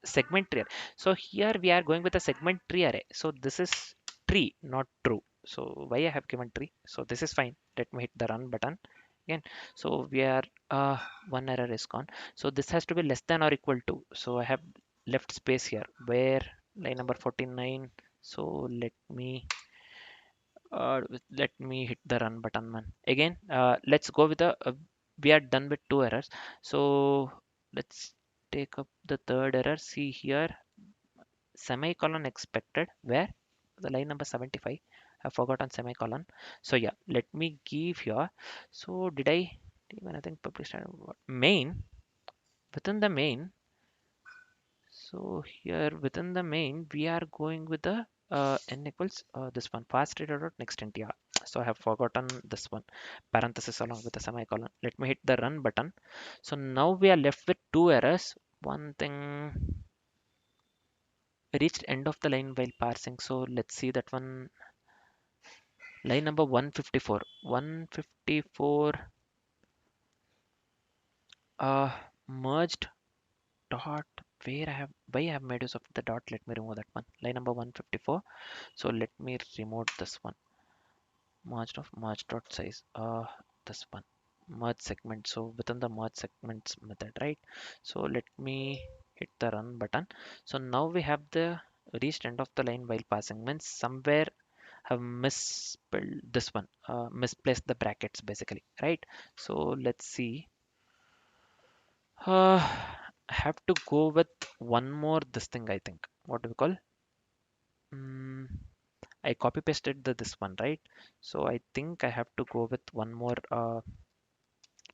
segment tree array. So here we are going with a segment tree array. So this is tree, not true. So why I have given tree? So this is fine. Let me hit the run button again. So we are one error is gone. So this has to be less than or equal to. So I have left space here where line number 49. So let me hit the run button, man. Again, let's go with we are done with two errors. So let's take up the third error. See here, semicolon expected, where the line number 75. I forgot on semicolon. So yeah, let me give here. So did I give anything published? Main, within the main. So here within the main, we are going with the n equals this one fast reader dot next int. Yeah. So I have forgotten this one parenthesis along with the semicolon. Let me hit the run button. So now we are left with two errors. One thing, reached end of the line while parsing. So let's see that one. Line number 154. 154 merged dot, where I have, why I have made use of the dot. Let me remove that one. Line number 154. So let me remove this one. Merge dot size. This one. Merge segment. So within the merge segments method, right? So let me hit the run button. So now we have the reached end of the line while passing, means somewhere have misspelled this one, misplaced the brackets basically, right? So let's see. I have to go with one more this thing, I think. What do we call? Mm, I copy pasted this one, right? So I think I have to go with one more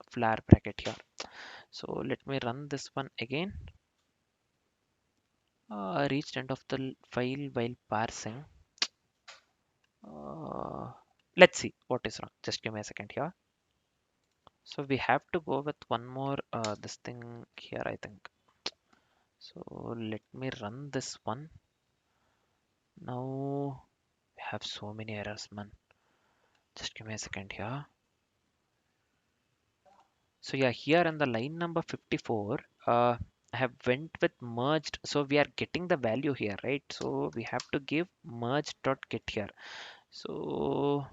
flare bracket here. So let me run this one again. Reached end of the file while parsing. Uh, let's see what is wrong. Just give me a second here. So we have to go with one more this thing here, I think. So let me run this one. Now we have so many errors, man. Just give me a second here. So yeah, here in the line number 54, I have went with merged. So we are getting the value here, right? So we have to give merged dot get here. So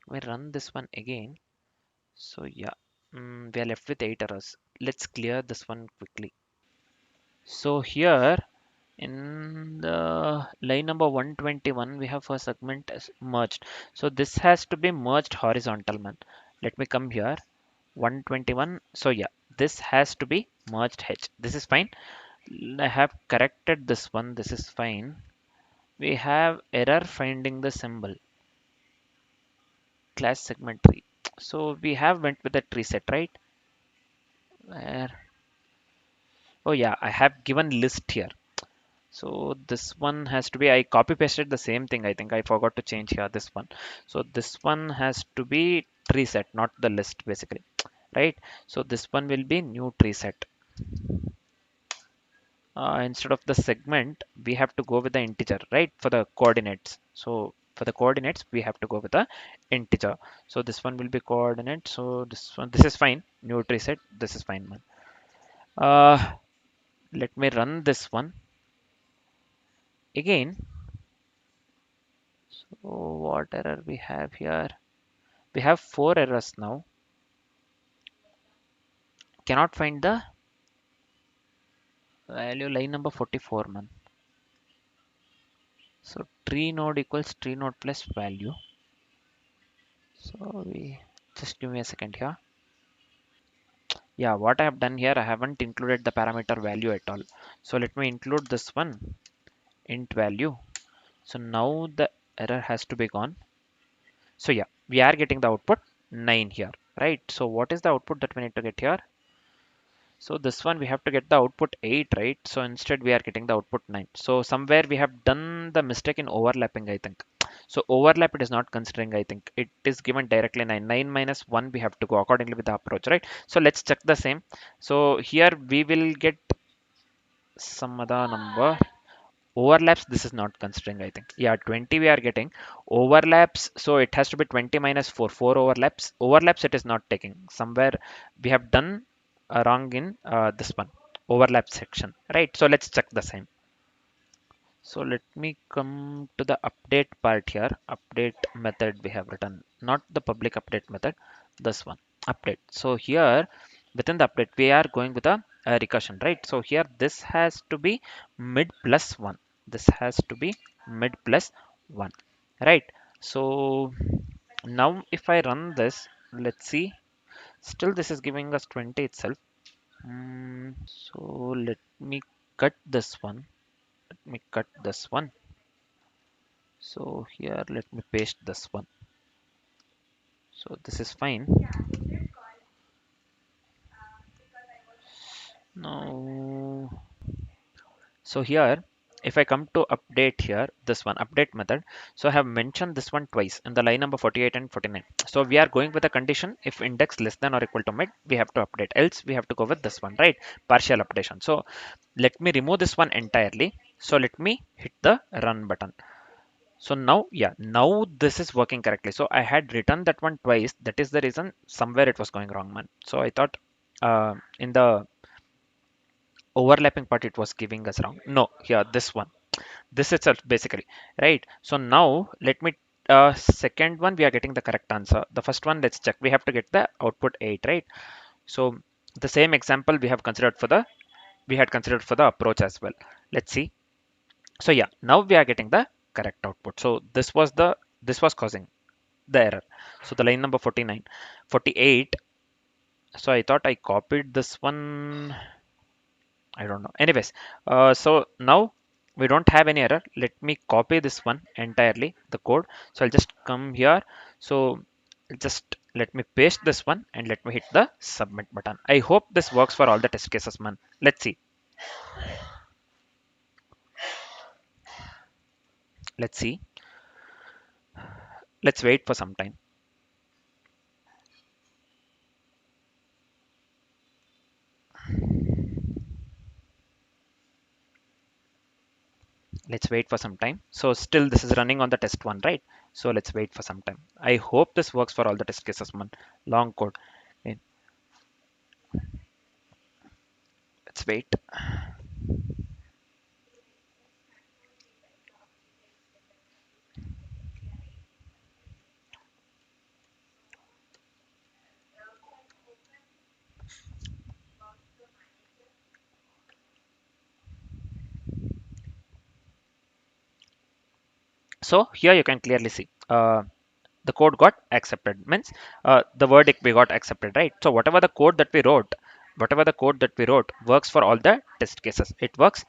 we run this one again. So yeah, we are left with 8 errors. Let's clear this one quickly. So here in the line number 121, we have first segment as merged. So this has to be merged horizontal, man. Let me come here. 121. So yeah, this has to be merged H. This is fine. I have corrected this one. This is fine. We have error finding the symbol class segment tree. So we have went with the tree set, right? Where? Oh yeah, I have given list here. So this one has to be, I copy pasted the same thing. I think I forgot to change here this one. So this one has to be tree set, not the list basically, right? So this one will be new tree set. Instead of the segment, we have to go with the integer, right? For the coordinates. So for the coordinates, we have to go with the integer. So this one will be coordinate. So this one, this is fine. New tree set. This is fine, man. Uh, Let me run this one again. So what error we have here? We have four errors now. Cannot find the value, line number 44, man. So tree node equals tree node plus value. So we just give me a second here. Yeah, what I have done here, I haven't included the parameter value at all. So let me include this one, int value. So now the error has to be gone. So yeah, we are getting the output 9 here, right? So what is the output that we need to get here? So this one we have to get the output 8, right? So instead we are getting the output 9. So somewhere we have done the mistake in overlapping, I think. So overlap it is not considering, I think. It is given directly 9. 9 minus 1 we have to go accordingly with the approach, right? So let's check the same. So here we will get some other number. overlaps, this is not considering, I think. Yeah, 20 we are getting. Overlaps, so it has to be 20 minus 4. 4 overlaps. Overlaps it is not taking. Somewhere we have done wrong in this one. Overlap section. Right. So let's check the same. So let me come to the update part here. Update method we have written, not the public update method, this one, update. So here within the update, we are going with a recursion, right? So here this has to be mid plus one. This has to be mid plus one, right? So now if I run this, let's see, still this is giving us 20 itself. So let me cut this one. Let me cut this one. So here let me paste this one. So this is fine. Now, so here if I come to update here, this one update method, so I have mentioned this one twice in the line number 48 and 49. So we are going with a condition, if index less than or equal to mid, we have to update, else we have to go with this one, right? Partial updation. So let me remove this one entirely. So let me hit the run button. So now, yeah, now this is working correctly. So I had written that one twice. That is the reason somewhere it was going wrong, man. So I thought in the overlapping part it was giving us wrong. No, here this one, this itself basically, right? So now let me second one we are getting the correct answer. The first one, let's check. We have to get the output 8, right? So the same example we had considered for the approach as well. Let's see. So yeah, now we are getting the correct output. So this was causing the error. So the line number 49, 48. So I thought I copied this one. I don't know. Anyways, so now we don't have any error. Let me copy this one entirely, the code. So I'll just come here. So just let me paste this one and let me hit the submit button. I hope this works for all the test cases, man. Let's see. Let's see. Let's wait for some time. Let's wait for some time. So still this is running on the test one, right? So let's wait for some time. I hope this works for all the test cases, man. Long code. Okay, let's wait. So here you can clearly see the code got accepted, means the verdict we got accepted, right? So whatever the code that we wrote works for all the test cases. It works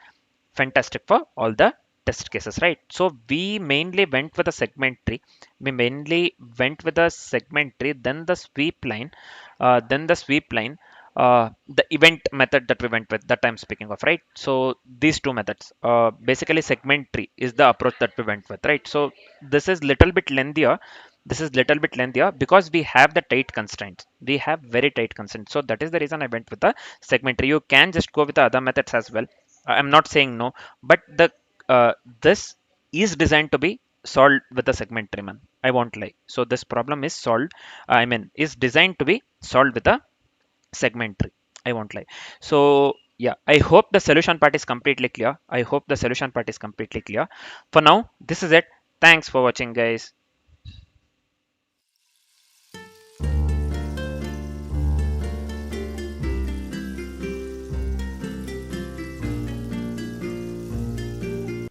fantastic for all the test cases, right? So we mainly went with a segment tree. We mainly went with a segment tree, then the sweep line, the event method that we went with, that I'm speaking of, right? So these two methods, basically segment tree is the approach that we went with, right? So this is little bit lengthier. This is little bit lengthier because we have the tight constraints. We have very tight constraints. So that is the reason I went with the segment tree. You can just go with the other methods as well. I'm not saying no, but the this is designed to be solved with the segment tree, man. I won't lie. So this problem is solved. I mean, is designed to be solved with a segment tree. I won't lie. So yeah, I hope the solution part is completely clear. I hope the solution part is completely clear. For now, this is it. Thanks for watching, guys.